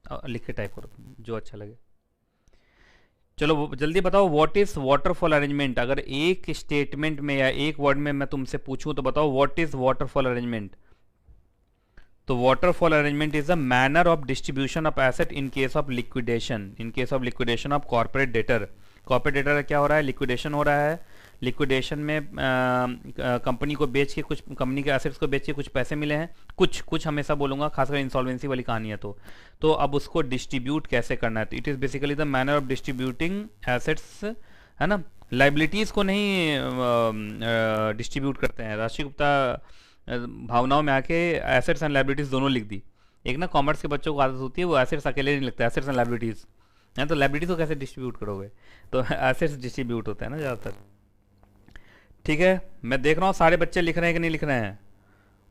लिख के टाइप करो जो अच्छा लगे। चलो जल्दी बताओ, व्हाट इज वाटरफॉल अरेंजमेंट। अगर एक स्टेटमेंट में या एक वर्ड में मैं तुमसे पूछूं तो बताओ व्हाट इज वाटरफॉल अरेंजमेंट। तो waterfall arrangement is a manner of distribution of asset in case of liquidation, in case of liquidation of corporate debtor. Corporate debtor का क्या हो रहा है, लिक्विडेशन हो रहा है। लिक्विडेशन में कंपनी को बेच के, कुछ कंपनी के एसेट्स को बेच के कुछ पैसे मिले हैं, कुछ कुछ हमेशा बोलूंगा, खासकर इंसॉल्वेंसी वाली कहानी है तो अब उसको डिस्ट्रीब्यूट कैसे करना है। तो it is basically the manner of distributing assets, है ना। लाइबिलिटीज़ को नहीं डिस्ट्रीब्यूट करते हैं। राशि गुप्ता भावनाओं में आके एसेट्स एंड लाइबिलिटीज़ दोनों लिख दी। एक ना कॉमर्स के बच्चों को आदत होती है, वो एसेट्स अकेले नहीं लिखता, एसेट्स एंड लाइबिलिटीज़ है, तो लाइबिलिटीज़ को कैसे डिस्ट्रीब्यूट करोगे, तो एसेट्स डिस्ट्रीब्यूट होता है ना ज़्यादातर। ठीक है, मैं देख रहा हूँ सारे बच्चे लिख रहे हैं कि नहीं लिख रहे हैं।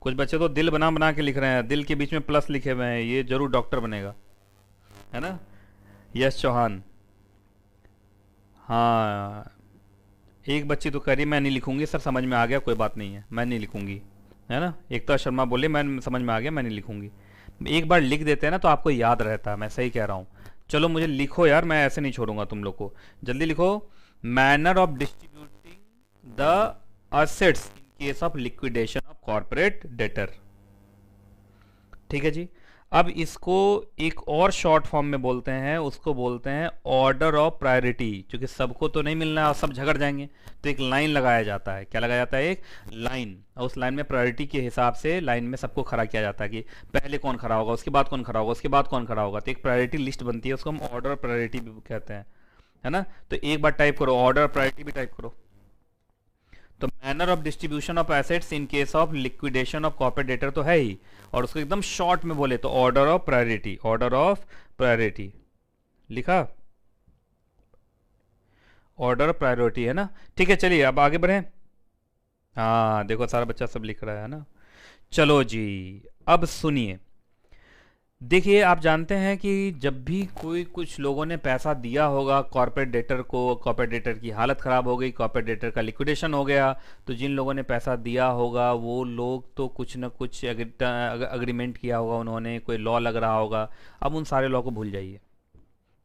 कुछ बच्चे तो दिल बना बना के लिख रहे हैं, दिल के बीच में प्लस लिखे हुए हैं, ये जरूर डॉक्टर बनेगा, है ना। यश चौहान, हाँ, एक बच्ची तो कह रही मैं नहीं लिखूंगी सर, समझ में आ गया, कोई बात नहीं है, मैं नहीं लिखूंगी, है ना। एकता शर्मा बोले मैं समझ में आ गया, मैं नहीं लिखूंगी। एक बार लिख देते हैं ना तो आपको याद रहता है, मैं सही कह रहा हूँ। चलो मुझे लिखो यार, मैं ऐसे नहीं छोड़ूंगा तुम लोग को, जल्दी लिखो। Manner of distributing the assets in case of liquidation of corporate debtor. ठीक है जी। अब इसको एक और शॉर्ट फॉर्म में बोलते हैं, उसको बोलते हैं ऑर्डर ऑफ प्रायोरिटी। क्योंकि सबको तो नहीं मिलना है और सब झगड़ जाएंगे, तो एक लाइन लगाया जाता है। क्या लगाया जाता है, एक लाइन, और उस लाइन में प्रायोरिटी के हिसाब से लाइन में सबको खड़ा किया जाता है कि पहले कौन खड़ा होगा, उसके बाद कौन खड़ा होगा, उसके बाद कौन खड़ा होगा। तो एक प्रायोरिटी लिस्ट बनती है, उसको हम ऑर्डर ऑफ प्रायोरिटी भी कहते हैं, है ना। तो एक बार टाइप करो, ऑर्डर ऑफ प्रायोरिटी भी टाइप करो। तो manner of distribution of assets in case of liquidation of corporate debtor तो है ही, और उसको एकदम शॉर्ट में बोले तो order of priority, order of priority लिखा, ऑर्डर ऑफ प्रायोरिटी, है ना। ठीक है, चलिए अब आगे बढ़े। हाँ देखो सारा बच्चा सब लिख रहा है ना। चलो जी, अब सुनिए, देखिए आप जानते हैं कि जब भी कोई कुछ लोगों ने पैसा दिया होगा कॉर्पोरेट डेटर को, कॉर्पोरेट डेटर की हालत ख़राब हो गई, कॉर्पोरेट डेटर का लिक्विडेशन हो गया, तो जिन लोगों ने पैसा दिया होगा वो लोग तो कुछ ना कुछ अग्रीमेंट किया होगा उन्होंने, कोई लॉ लग रहा होगा। अब उन सारे लॉ को भूल जाइए,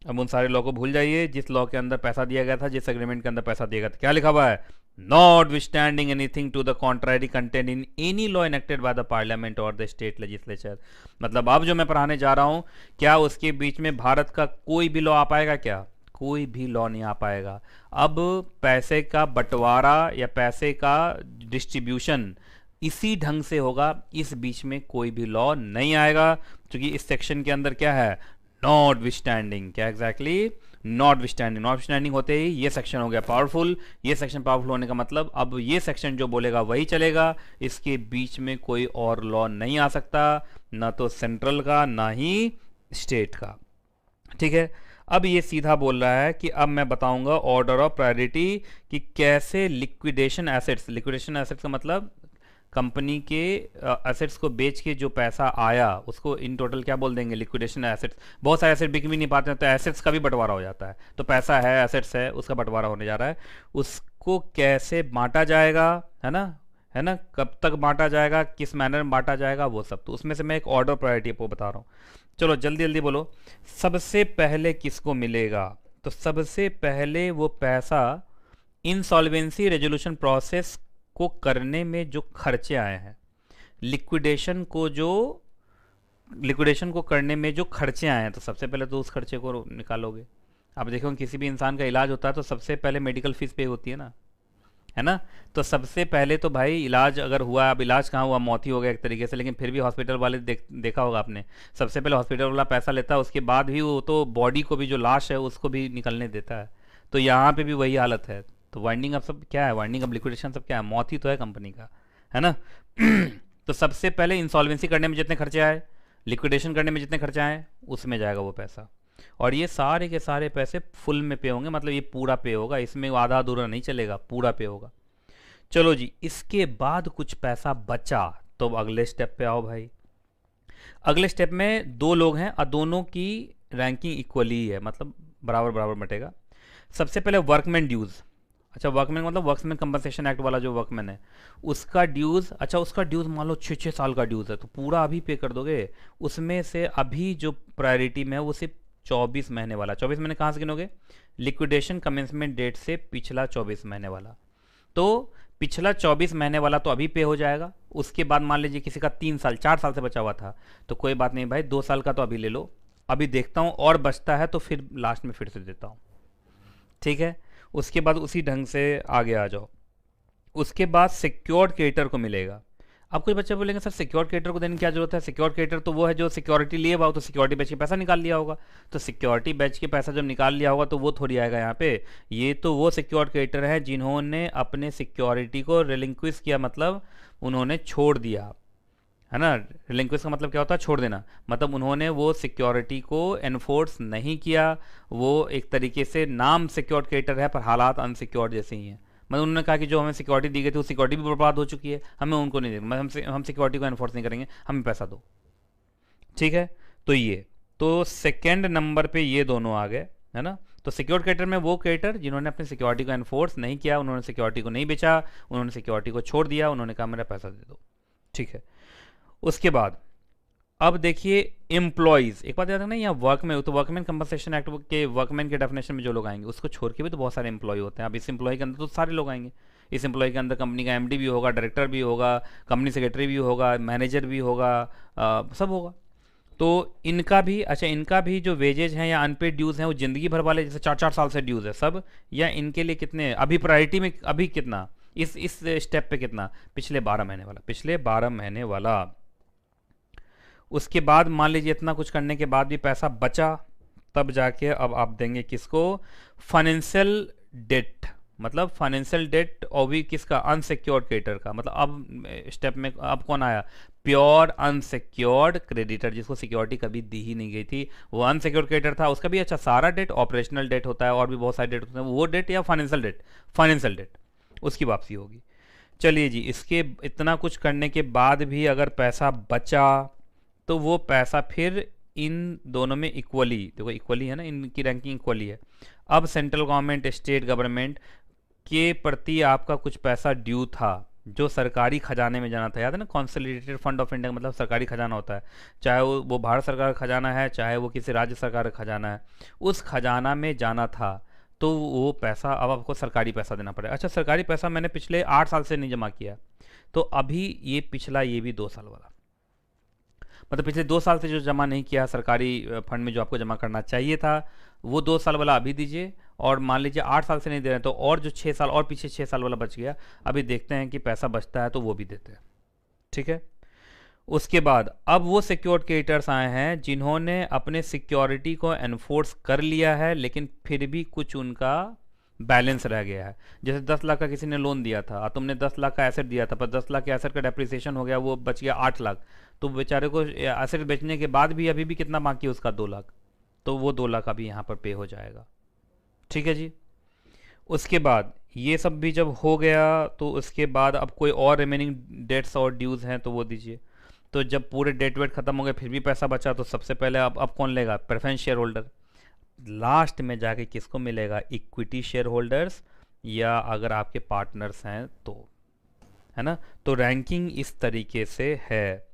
अब उन सारे लॉ को भूल जाइए। जिस लॉ के अंदर पैसा दिया गया था, जिस एग्रीमेंट के अंदर पैसा दिया गया था, क्या लिखा हुआ है, notwithstanding anything to the contrary content in any law enacted by the parliament और द स्टेट लेजिस्लेचर। मतलब अब जो मैं पढ़ाने जा रहा हूं, क्या उसके बीच में भारत का कोई भी लॉ आ पाएगा, क्या कोई भी लॉ नहीं आ पाएगा। अब पैसे का बंटवारा या पैसे का डिस्ट्रीब्यूशन इसी ढंग से होगा, इस बीच में कोई भी लॉ नहीं आएगा, क्योंकि इस सेक्शन के अंदर क्या है, नॉट विस्टैंडिंग। क्या exactly, not withstanding. Not withstanding होते ही ये सेक्शन हो गया पावरफुल। ये सेक्शन पावरफुल होने का मतलब अब ये सेक्शन जो बोलेगा वही चलेगा, इसके बीच में कोई और लॉ नहीं आ सकता, ना तो सेंट्रल का ना ही स्टेट का। ठीक है, अब ये सीधा बोल रहा है कि अब मैं बताऊंगा ऑर्डर ऑफ प्रायोरिटी कि कैसे लिक्विडेशन एसेट्स, लिक्विडेशन एसेट्स का मतलब कंपनी के एसेट्स को बेच के जो पैसा आया उसको इन टोटल क्या बोल देंगे, लिक्विडेशन एसेट्स। बहुत सारे एसेट बिक भी नहीं पाते हैं, तो एसेट्स का भी बंटवारा हो जाता है। तो पैसा है, एसेट्स है, उसका बंटवारा होने जा रहा है, इसको कैसे बांटा जाएगा, है ना, है ना, कब तक बांटा जाएगा, किस मैनर में बांटा जाएगा, वो सब। तो उसमें से मैं एक ऑर्डर प्रायोरिटी आपको बता रहा हूँ। चलो जल्दी जल्दी बोलो, सबसे पहले किसको मिलेगा? तो सबसे पहले वो पैसा इंसॉल्वेंसी रेजोल्यूशन प्रोसेस को करने में जो खर्चे आए हैं, लिक्विडेशन को करने में जो खर्चे आए हैं, तो सबसे पहले तो उस खर्चे को निकालोगे। आप देखो किसी भी इंसान का इलाज होता है तो सबसे पहले मेडिकल फीस पे होती है ना। तो सबसे पहले तो भाई इलाज अगर हुआ, अब इलाज कहाँ हुआ, मौत ही हो गया एक तरीके से, लेकिन फिर भी हॉस्पिटल वाले देखा होगा आपने, सबसे पहले हॉस्पिटल वाला पैसा लेता है, उसके बाद भी वो तो बॉडी को भी, जो लाश है उसको भी निकलने देता है। तो यहाँ पे भी वही हालत है। तो वाइंडिंग अप सब क्या है, वाइंडिंग अप लिक्विडेशन सब क्या है, मौत ही तो है कंपनी का, है ना। तो सबसे पहले इंसॉल्वेंसी करने में जितने खर्चे आए, लिक्विडेशन करने में जितने खर्चे आए, उसमें जाएगा वो पैसा। और ये सारे के सारे पैसे फुल में पे होंगे, मतलब ये पूरा पे होगा, इसमें आधा अधूरा नहीं चलेगा, पूरा पे होगा। चलो जी, इसके बाद कुछ पैसा बचा तो अगले स्टेप पे आओ भाई। अगले स्टेप में दो लोग हैं और दोनों की रैंकिंग इक्वली ही है, मतलब बराबर बराबर बटेगा। सबसे पहले वर्कमैन ड्यूज़। अच्छा, वर्कमैन मतलब वर्कमैन कंपनसेशन एक्ट वाला जो वर्कमैन है उसका ड्यूज़, अच्छा उसका ड्यूज़ मान लो 6-6 साल का ड्यूज़ है, तो पूरा अभी पे कर दोगे। उसमें से अभी जो प्रायोरिटी में है वो सिर्फ 24 महीने वाला। 24 महीने कहाँ से गिनोगे? लिक्विडेशन कमेंसमेंट डेट से पिछला 24 महीने वाला। तो पिछला 24 महीने वाला तो अभी पे हो जाएगा। उसके बाद मान लीजिए किसी का 3 साल 4 साल से बचा हुआ था, तो कोई बात नहीं भाई, 2 साल का तो अभी ले लो, अभी देखता हूँ और बचता है तो फिर लास्ट में फिर से देता हूँ, ठीक है। उसके बाद उसी ढंग से आगे आ जाओ। उसके बाद सिक्योर्ड क्रेडिटर को मिलेगा। अब कुछ बच्चे बोलेंगे सर सिक्योर्ड क्रेडिटर को देने की क्या जरूरत है? सिक्योर्ड क्रेडिटर तो वो है जो सिक्योरिटी लिए हुआ हो, तो सिक्योरिटी बेच के पैसा निकाल लिया होगा। तो सिक्योरिटी बेच के पैसा जब निकाल लिया होगा तो वो थोड़ी आएगा यहाँ पे। ये तो वो सिक्योर्ड क्रेडिटर है जिन्होंने अपने सिक्योरिटी को रिलिंक्विश किया, मतलब उन्होंने छोड़ दिया, है ना। रिलिंक्विश का मतलब क्या होता है? छोड़ देना। मतलब उन्होंने वो सिक्योरिटी को एनफोर्स नहीं किया, वो एक तरीके से नाम सिक्योर्ड क्रेडिटर है पर हालात अनसिक्योर्ड जैसे ही हैं। मतलब उन्होंने कहा कि जो हमें सिक्योरिटी दी गई थी वो सिक्योरिटी भी बर्बाद हो चुकी है, हमें उनको नहीं देंगे, हम सिक्योरिटी को एनफोर्स नहीं करेंगे, हमें पैसा दो, ठीक है। तो ये तो सेकेंड नंबर पे ये दोनों आ गए, है ना। तो सिक्योर्ड क्रेडिटर में वो क्रेडिटर जिन्होंने अपनी सिक्योरिटी को एनफोर्स नहीं किया, उन्होंने सिक्योरिटी को नहीं बेचा, उन्होंने सिक्योरिटी को छोड़ दिया, उन्होंने कहा मेरा पैसा दे दो, ठीक है। उसके बाद अब देखिए एम्प्लॉयज़, एक बात याद रखना, यहाँ वर्कमैन, तो वर्कमैन कंपनसेशन एक्ट के वर्कमैन के डेफिनेशन में जो लोग आएंगे उसको छोड़ के भी तो बहुत सारे एम्प्लॉय होते हैं। अब इस एम्प्लॉय के अंदर तो सारे लोग आएंगे। इस एम्प्लॉय के अंदर कंपनी का एमडी भी होगा, डायरेक्टर भी होगा, कंपनी सेक्रेटरी भी होगा, मैनेजर भी होगा, सब होगा। तो इनका भी, अच्छा इनका भी जो वेजेज हैं या अनपेड ड्यूज़ हैं वो ज़िंदगी भर वाले, जैसे 4-4 साल से ड्यूज़ है सब, या इनके लिए कितने अभी प्रायोरिटी में, अभी कितना इस स्टेप पे कितना? पिछले 12 महीने वाला, पिछले 12 महीने वाला। उसके बाद मान लीजिए इतना कुछ करने के बाद भी पैसा बचा, तब जाके अब आप देंगे किसको? फाइनेंशियल डेट, मतलब फाइनेंशियल डेट और भी किसका? अनसिक्योर्ड क्रेडिटर का। मतलब अब स्टेप में अब कौन आया? प्योर अनसिक्योर्ड क्रेडिटर, जिसको सिक्योरिटी कभी दी ही नहीं गई थी, वो अनसिक्योर्ड क्रेडिटर था। उसका भी अच्छा सारा डेट, ऑपरेशनल डेट होता है और भी बहुत सारे डेट होते हैं, वो डेट या फाइनेंशियल डेट, फाइनेंशियल डेट उसकी वापसी होगी। चलिए जी, इसके इतना कुछ करने के बाद भी अगर पैसा बचा तो वो पैसा फिर इन दोनों में इक्वली, देखो इक्वली है ना, इनकी रैंकिंग इक्वली है। अब सेंट्रल गवर्नमेंट, स्टेट गवर्नमेंट के प्रति आपका कुछ पैसा ड्यू था जो सरकारी खजाने में जाना था, याद है ना, कॉन्सोलिडेटेड फंड ऑफ इंडिया, मतलब सरकारी खजाना होता है, चाहे वो भारत सरकार का खजाना है, चाहे वो किसी राज्य सरकार का खजाना है, उस खजाना में जाना था। तो वो पैसा अब आपको सरकारी पैसा देना पड़ेगा। अच्छा, सरकारी पैसा मैंने पिछले 8 साल से नहीं जमा किया, तो अभी ये पिछला, ये भी 2 साल वाला, मतलब पिछले 2 साल से जो जमा नहीं किया सरकारी फंड में, जो आपको जमा करना चाहिए था, वो 2 साल वाला अभी दीजिए। और मान लीजिए 8 साल से नहीं दे रहे हैं तो और जो 6 साल और पीछे 6 साल वाला बच गया, अभी देखते हैं कि पैसा बचता है तो वो भी देते हैं, ठीक है। उसके बाद अब वो सिक्योर्ड क्रेडिटर्स आए हैं जिन्होंने अपने सिक्योरिटी को एनफोर्स कर लिया है, लेकिन फिर भी कुछ उनका बैलेंस रह गया है। जैसे 10 लाख का किसी ने लोन दिया था और तुमने 10 लाख का एसेट दिया था, पर 10 लाख के एसेट का डेप्रिसिएशन हो गया, वो बच गया 8 लाख, तो बेचारे को एसेट बेचने के बाद भी अभी भी कितना बाकी है उसका? 2 लाख। तो वो 2 लाख अभी यहाँ पर पे हो जाएगा, ठीक है जी। उसके बाद ये सब भी जब हो गया तो उसके बाद अब कोई और रिमेनिंग डेट्स और ड्यूज़ हैं तो वो दीजिए। तो जब पूरे डेट वेट खत्म हो गए फिर भी पैसा बचा, तो सबसे पहले अब कौन लेगा? Preference share holder. लास्ट में जाके किसको मिलेगा? इक्विटी शेयर होल्डर्स या अगर आपके पार्टनर्स हैं तो, है ना। तो रैंकिंग इस तरीके से है।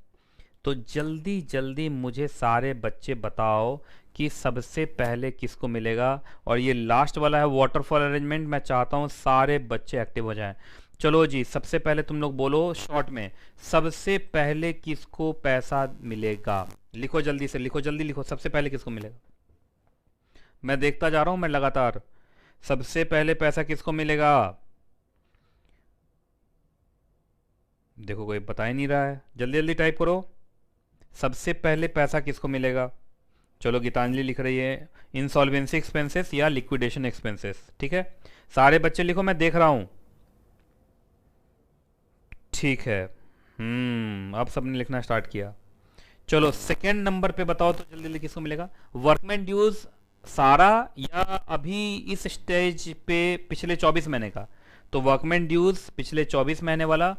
तो जल्दी जल्दी मुझे सारे बच्चे बताओ कि सबसे पहले किसको मिलेगा। और ये लास्ट वाला है वाटरफॉल अरेंजमेंट, मैं चाहता हूँ सारे बच्चे एक्टिव हो जाएं। चलो जी, सबसे पहले तुम लोग बोलो शॉर्ट में, सबसे पहले किसको पैसा मिलेगा। लिखो जल्दी से, लिखो जल्दी लिखो, सबसे पहले किसको मिलेगा। मैं देखता जा रहा हूं मैं लगातार। सबसे पहले पैसा किसको मिलेगा। देखो कोई बता ही नहीं रहा है, जल्दी जल्दी टाइप करो। सबसे पहले पैसा किसको मिलेगा। चलो गीतांजलि लिख रही है इंसॉल्वेंसी एक्सपेंसेस या लिक्विडेशन एक्सपेंसेस, ठीक है। सारे बच्चे लिखो, मैं देख रहा हूं। ठीक है, अब सबने लिखना स्टार्ट किया। चलो सेकेंड नंबर पे बताओ तो जल्दी जल्दी किसको मिलेगा। वर्कमैन ड्यूज सारा, या अभी इस स्टेज पे पिछले 24 महीने का। तो वर्कमैन ड्यूज पिछले 24 महीने वाला,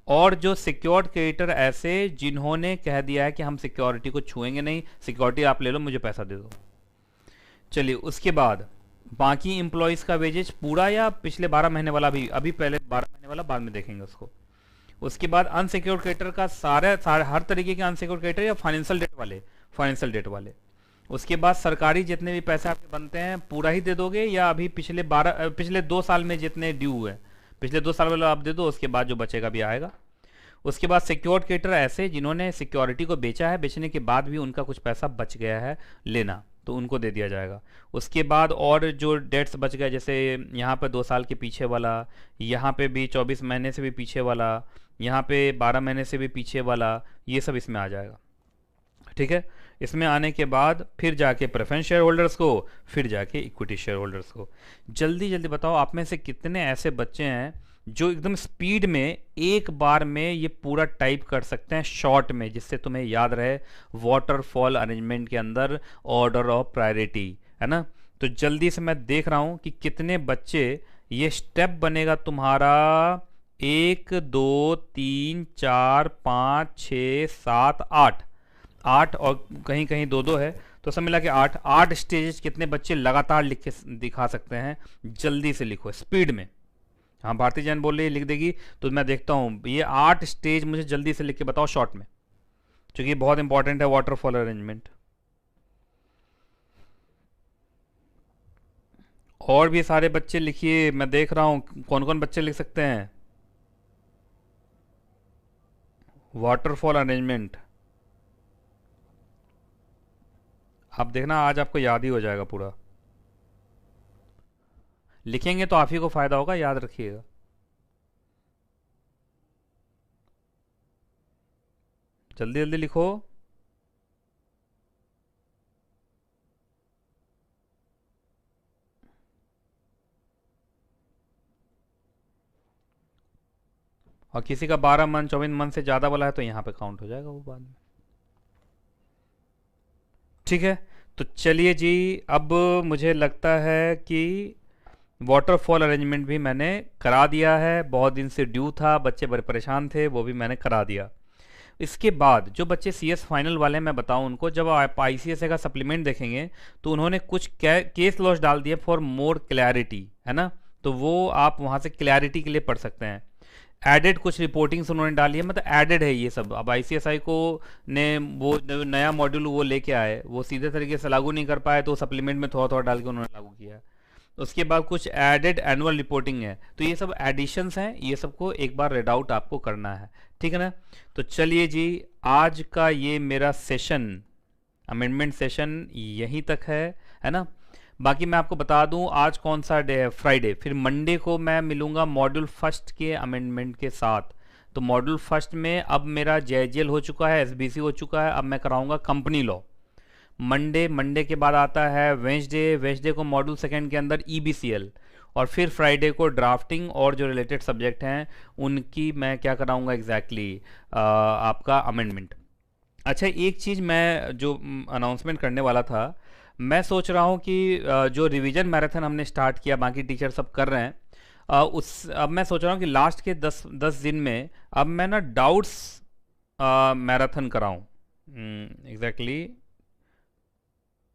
और जो सिक्योर्ड क्रेडिटर ऐसे जिन्होंने कह दिया है कि हम सिक्योरिटी को छुएंगे नहीं, सिक्योरिटी आप ले लो मुझे पैसा दे दो। चलिए उसके बाद बाकी इंप्लॉइज का वेजेज पूरा या पिछले 12 महीने वाला भी, अभी पहले 12 महीने वाला बाद में देखेंगे उसको। उसके बाद अनसिक्योर्ड क्रेडिटर का सारे हर तरीके के अनसिक्योर्ड क्रेडिटर या फाइनेंशियल डेट वाले, फाइनेंशियल डेट वाले। उसके बाद सरकारी जितने भी पैसे आपके बनते हैं पूरा ही दे दोगे, या अभी पिछले 2 साल में जितने ड्यू हुए पिछले 2 साल वाला आप दे दो, उसके बाद जो बचेगा भी आएगा। उसके बाद सिक्योर्ड क्रेडिटर ऐसे जिन्होंने सिक्योरिटी को बेचा है, बेचने के बाद भी उनका कुछ पैसा बच गया है लेना, तो उनको दे दिया जाएगा। उसके बाद और जो डेट्स बच गए, जैसे यहाँ पे 2 साल के पीछे वाला, यहाँ पे भी 24 महीने से भी पीछे वाला, यहाँ पे 12 महीने से भी पीछे वाला, ये सब इसमें आ जाएगा, ठीक है। इसमें आने के बाद फिर जाके प्रेफरेंस शेयर होल्डर्स को, फिर जाके इक्विटी शेयर होल्डर्स को। जल्दी जल्दी बताओ आप में से कितने ऐसे बच्चे हैं जो एकदम स्पीड में एक बार में ये पूरा टाइप कर सकते हैं शॉर्ट में, जिससे तुम्हें याद रहे वाटरफॉल अरेंजमेंट के अंदर ऑर्डर ऑफ प्रायोरिटी, है ना। तो जल्दी से मैं देख रहा हूं कि कितने बच्चे, ये स्टेप बनेगा तुम्हारा 1 2 3 4 5 6 7 8, 8 और कहीं कहीं 2 2 है, तो सब मिला के 8 स्टेजेस कितने बच्चे लगातार लिख के दिखा सकते हैं। जल्दी से लिखो स्पीड में। हाँ भारती जैन बोल रही है लिख देगी, तो मैं देखता हूँ ये 8 स्टेज मुझे जल्दी से लिख के बताओ शॉर्ट में, क्योंकि बहुत इंपॉर्टेंट है वाटरफॉल अरेंजमेंट। और भी सारे बच्चे लिखिए, मैं देख रहा हूँ कौन कौन बच्चे लिख सकते हैं वाटरफॉल अरेंजमेंट। आप देखना आज आपको याद ही हो जाएगा पूरा। लिखेंगे तो आप ही को फायदा होगा, याद रखिएगा। जल्दी जल्दी लिखो। और किसी का 12 मंथ 24 मंथ से ज़्यादा वाला है तो यहाँ पे काउंट हो जाएगा वो बाद में, ठीक है। तो चलिए जी, अब मुझे लगता है कि वाटरफॉल अरेंजमेंट भी मैंने करा दिया है। बहुत दिन से ड्यू था, बच्चे बड़े परेशान थे, वो भी मैंने करा दिया। इसके बाद जो बच्चे सीएस फाइनल वाले हैं मैं बताऊं उनको, जब आप आईसीएसए का सप्लीमेंट देखेंगे तो उन्होंने कुछ केस लॉस डाल दिए फॉर मोर क्लैरिटी, है ना। तो वो आप वहाँ से क्लैरिटी के लिए पढ़ सकते हैं। एडेड कुछ रिपोर्टिंग्स उन्होंने डाली है, मतलब एडेड है ये सब। अब आईसीएसआई को ने वो नया मॉड्यूल वो लेके आए, वो सीधे तरीके से लागू नहीं कर पाए, तो सप्लीमेंट में थोड़ा थोड़ा डाल के उन्होंने लागू किया है। उसके बाद कुछ एडेड एनुअल रिपोर्टिंग है, तो ये सब एडिशंस हैं, ये सबको एक बार रीड आउट आपको करना है, ठीक है ना। तो चलिए जी, आज का ये मेरा सेशन, अमेंडमेंट सेशन यहीं तक है ना। बाकी मैं आपको बता दूं आज कौन सा डे है, फ्राइडे। फिर मंडे को मैं मिलूंगा मॉड्यूल फर्स्ट के अमेंडमेंट के साथ। तो मॉड्यूल फर्स्ट में अब मेरा जेजेएल हो चुका है, एसबीसी हो चुका है, अब मैं कराऊंगा कंपनी लॉ। मंडे के बाद आता है वेंसडे को मॉड्यूल सेकंड के अंदर ईबीसीएल, और फिर फ्राइडे को ड्राफ्टिंग और जो रिलेटेड सब्जेक्ट हैं उनकी मैं क्या कराऊंगा एग्जैक्टली आपका अमेंडमेंट। अच्छा, एक चीज़ मैं जो अनाउंसमेंट करने वाला था, मैं सोच रहा हूँ कि जो रिवीजन मैराथन हमने स्टार्ट किया, बाकी टीचर सब कर रहे हैं, अब मैं सोच रहा हूँ कि लास्ट के 10 दिन में अब मैं ना डाउट्स मैराथन कराऊँ, एग्जैक्टली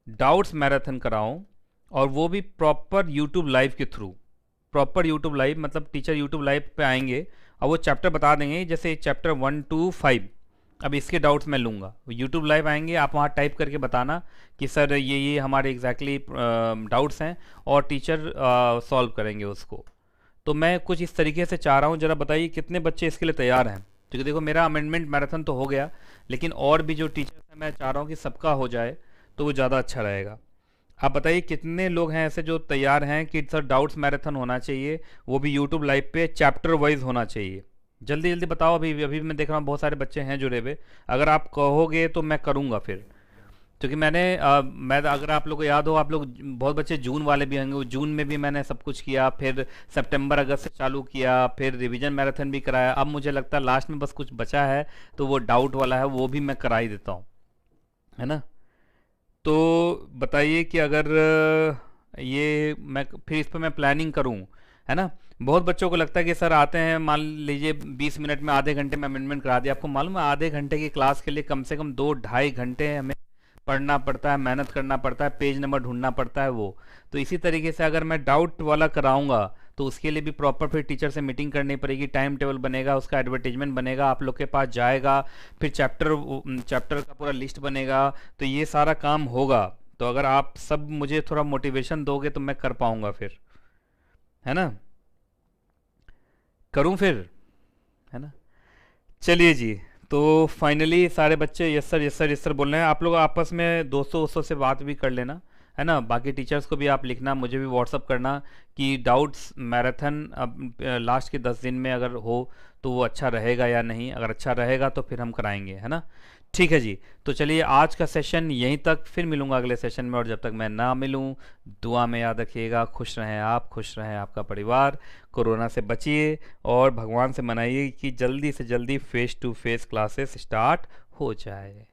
डाउट्स मैराथन कराऊँ, और वो भी प्रॉपर यूट्यूब लाइव के थ्रू, प्रॉपर यूट्यूब लाइव, मतलब टीचर यूट्यूब लाइव पे आएंगे और वो चैप्टर बता देंगे, जैसे चैप्टर 1 to 5, अब इसके डाउट्स मैं लूँगा। यूट्यूब लाइव आएंगे, आप वहाँ टाइप करके बताना कि सर ये हमारे एग्जैक्टली डाउट्स हैं, और टीचर सॉल्व करेंगे उसको। तो मैं कुछ इस तरीके से चाह रहा हूँ, ज़रा बताइए कितने बच्चे इसके लिए तैयार हैं। क्योंकि देखो मेरा अमेंडमेंट मैराथन तो हो गया, लेकिन और भी जो टीचर्स हैं मैं चाह रहा हूँ कि सबका हो जाए, तो वो ज़्यादा अच्छा रहेगा। आप बताइए कितने लोग हैं ऐसे जो तैयार हैं कि सर डाउट्स मैराथन होना चाहिए, वो भी यूट्यूब लाइव पे चैप्टर वाइज होना चाहिए। जल्दी जल्दी बताओ, अभी अभी मैं देख रहा हूँ बहुत सारे बच्चे हैं जुड़े हुए। अगर आप कहोगे तो मैं करूँगा फिर, क्योंकि मैं अगर आप लोग को याद हो, आप लोग बहुत बच्चे जून वाले भी होंगे, जून में भी मैंने सब कुछ किया, फिर सितंबर अगस्त से चालू किया, फिर रिवीजन मैराथन भी कराया। अब मुझे लगता है लास्ट में बस कुछ बचा है, तो वो डाउट वाला है, वो भी मैं करा ही देता हूँ, है ना। तो बताइए कि अगर ये मैं फिर इस पर मैं प्लानिंग करूं, है ना। बहुत बच्चों को लगता है कि सर आते हैं, मान लीजिए 20 मिनट में, आधे घंटे में अमेंडमेंट करा दिया। आपको मालूम है आधे घंटे की क्लास के लिए कम से कम 2-2.5 घंटे हमें पढ़ना पड़ता है, मेहनत करना पड़ता है, पेज नंबर ढूंढना पड़ता है वो। तो इसी तरीके से अगर मैं डाउट वाला कराऊंगा, तो उसके लिए भी प्रॉपर फिर टीचर से मीटिंग करनी पड़ेगी, टाइम टेबल बनेगा, उसका एडवर्टीजमेंट बनेगा, आप लोग के पास जाएगा, फिर चैप्टर का पूरा लिस्ट बनेगा। तो ये सारा काम होगा। तो अगर आप सब मुझे थोड़ा मोटिवेशन दोगे तो मैं कर पाऊंगा फिर, है ना। करूं फिर, है ना। चलिए जी। तो फाइनली सारे बच्चे yes sir yes sir yes sir बोल रहे हैं। आप लोग आपस में दोस्तों दोस्तों से बात भी कर लेना, है ना। बाकी टीचर्स को भी आप लिखना, मुझे भी व्हाट्सअप करना कि डाउट्स मैराथन अब लास्ट के 10 दिन में अगर हो तो वो अच्छा रहेगा या नहीं। अगर अच्छा रहेगा तो फिर हम कराएंगे, है ना। ठीक है जी। तो चलिए आज का सेशन यहीं तक, फिर मिलूंगा अगले सेशन में। और जब तक मैं ना मिलूं, दुआ में याद रखिएगा, खुश रहें आप, खुश रहें आपका परिवार, कोरोना से बचिए, और भगवान से मनाइए कि जल्दी से जल्दी face to face classes start हो जाए।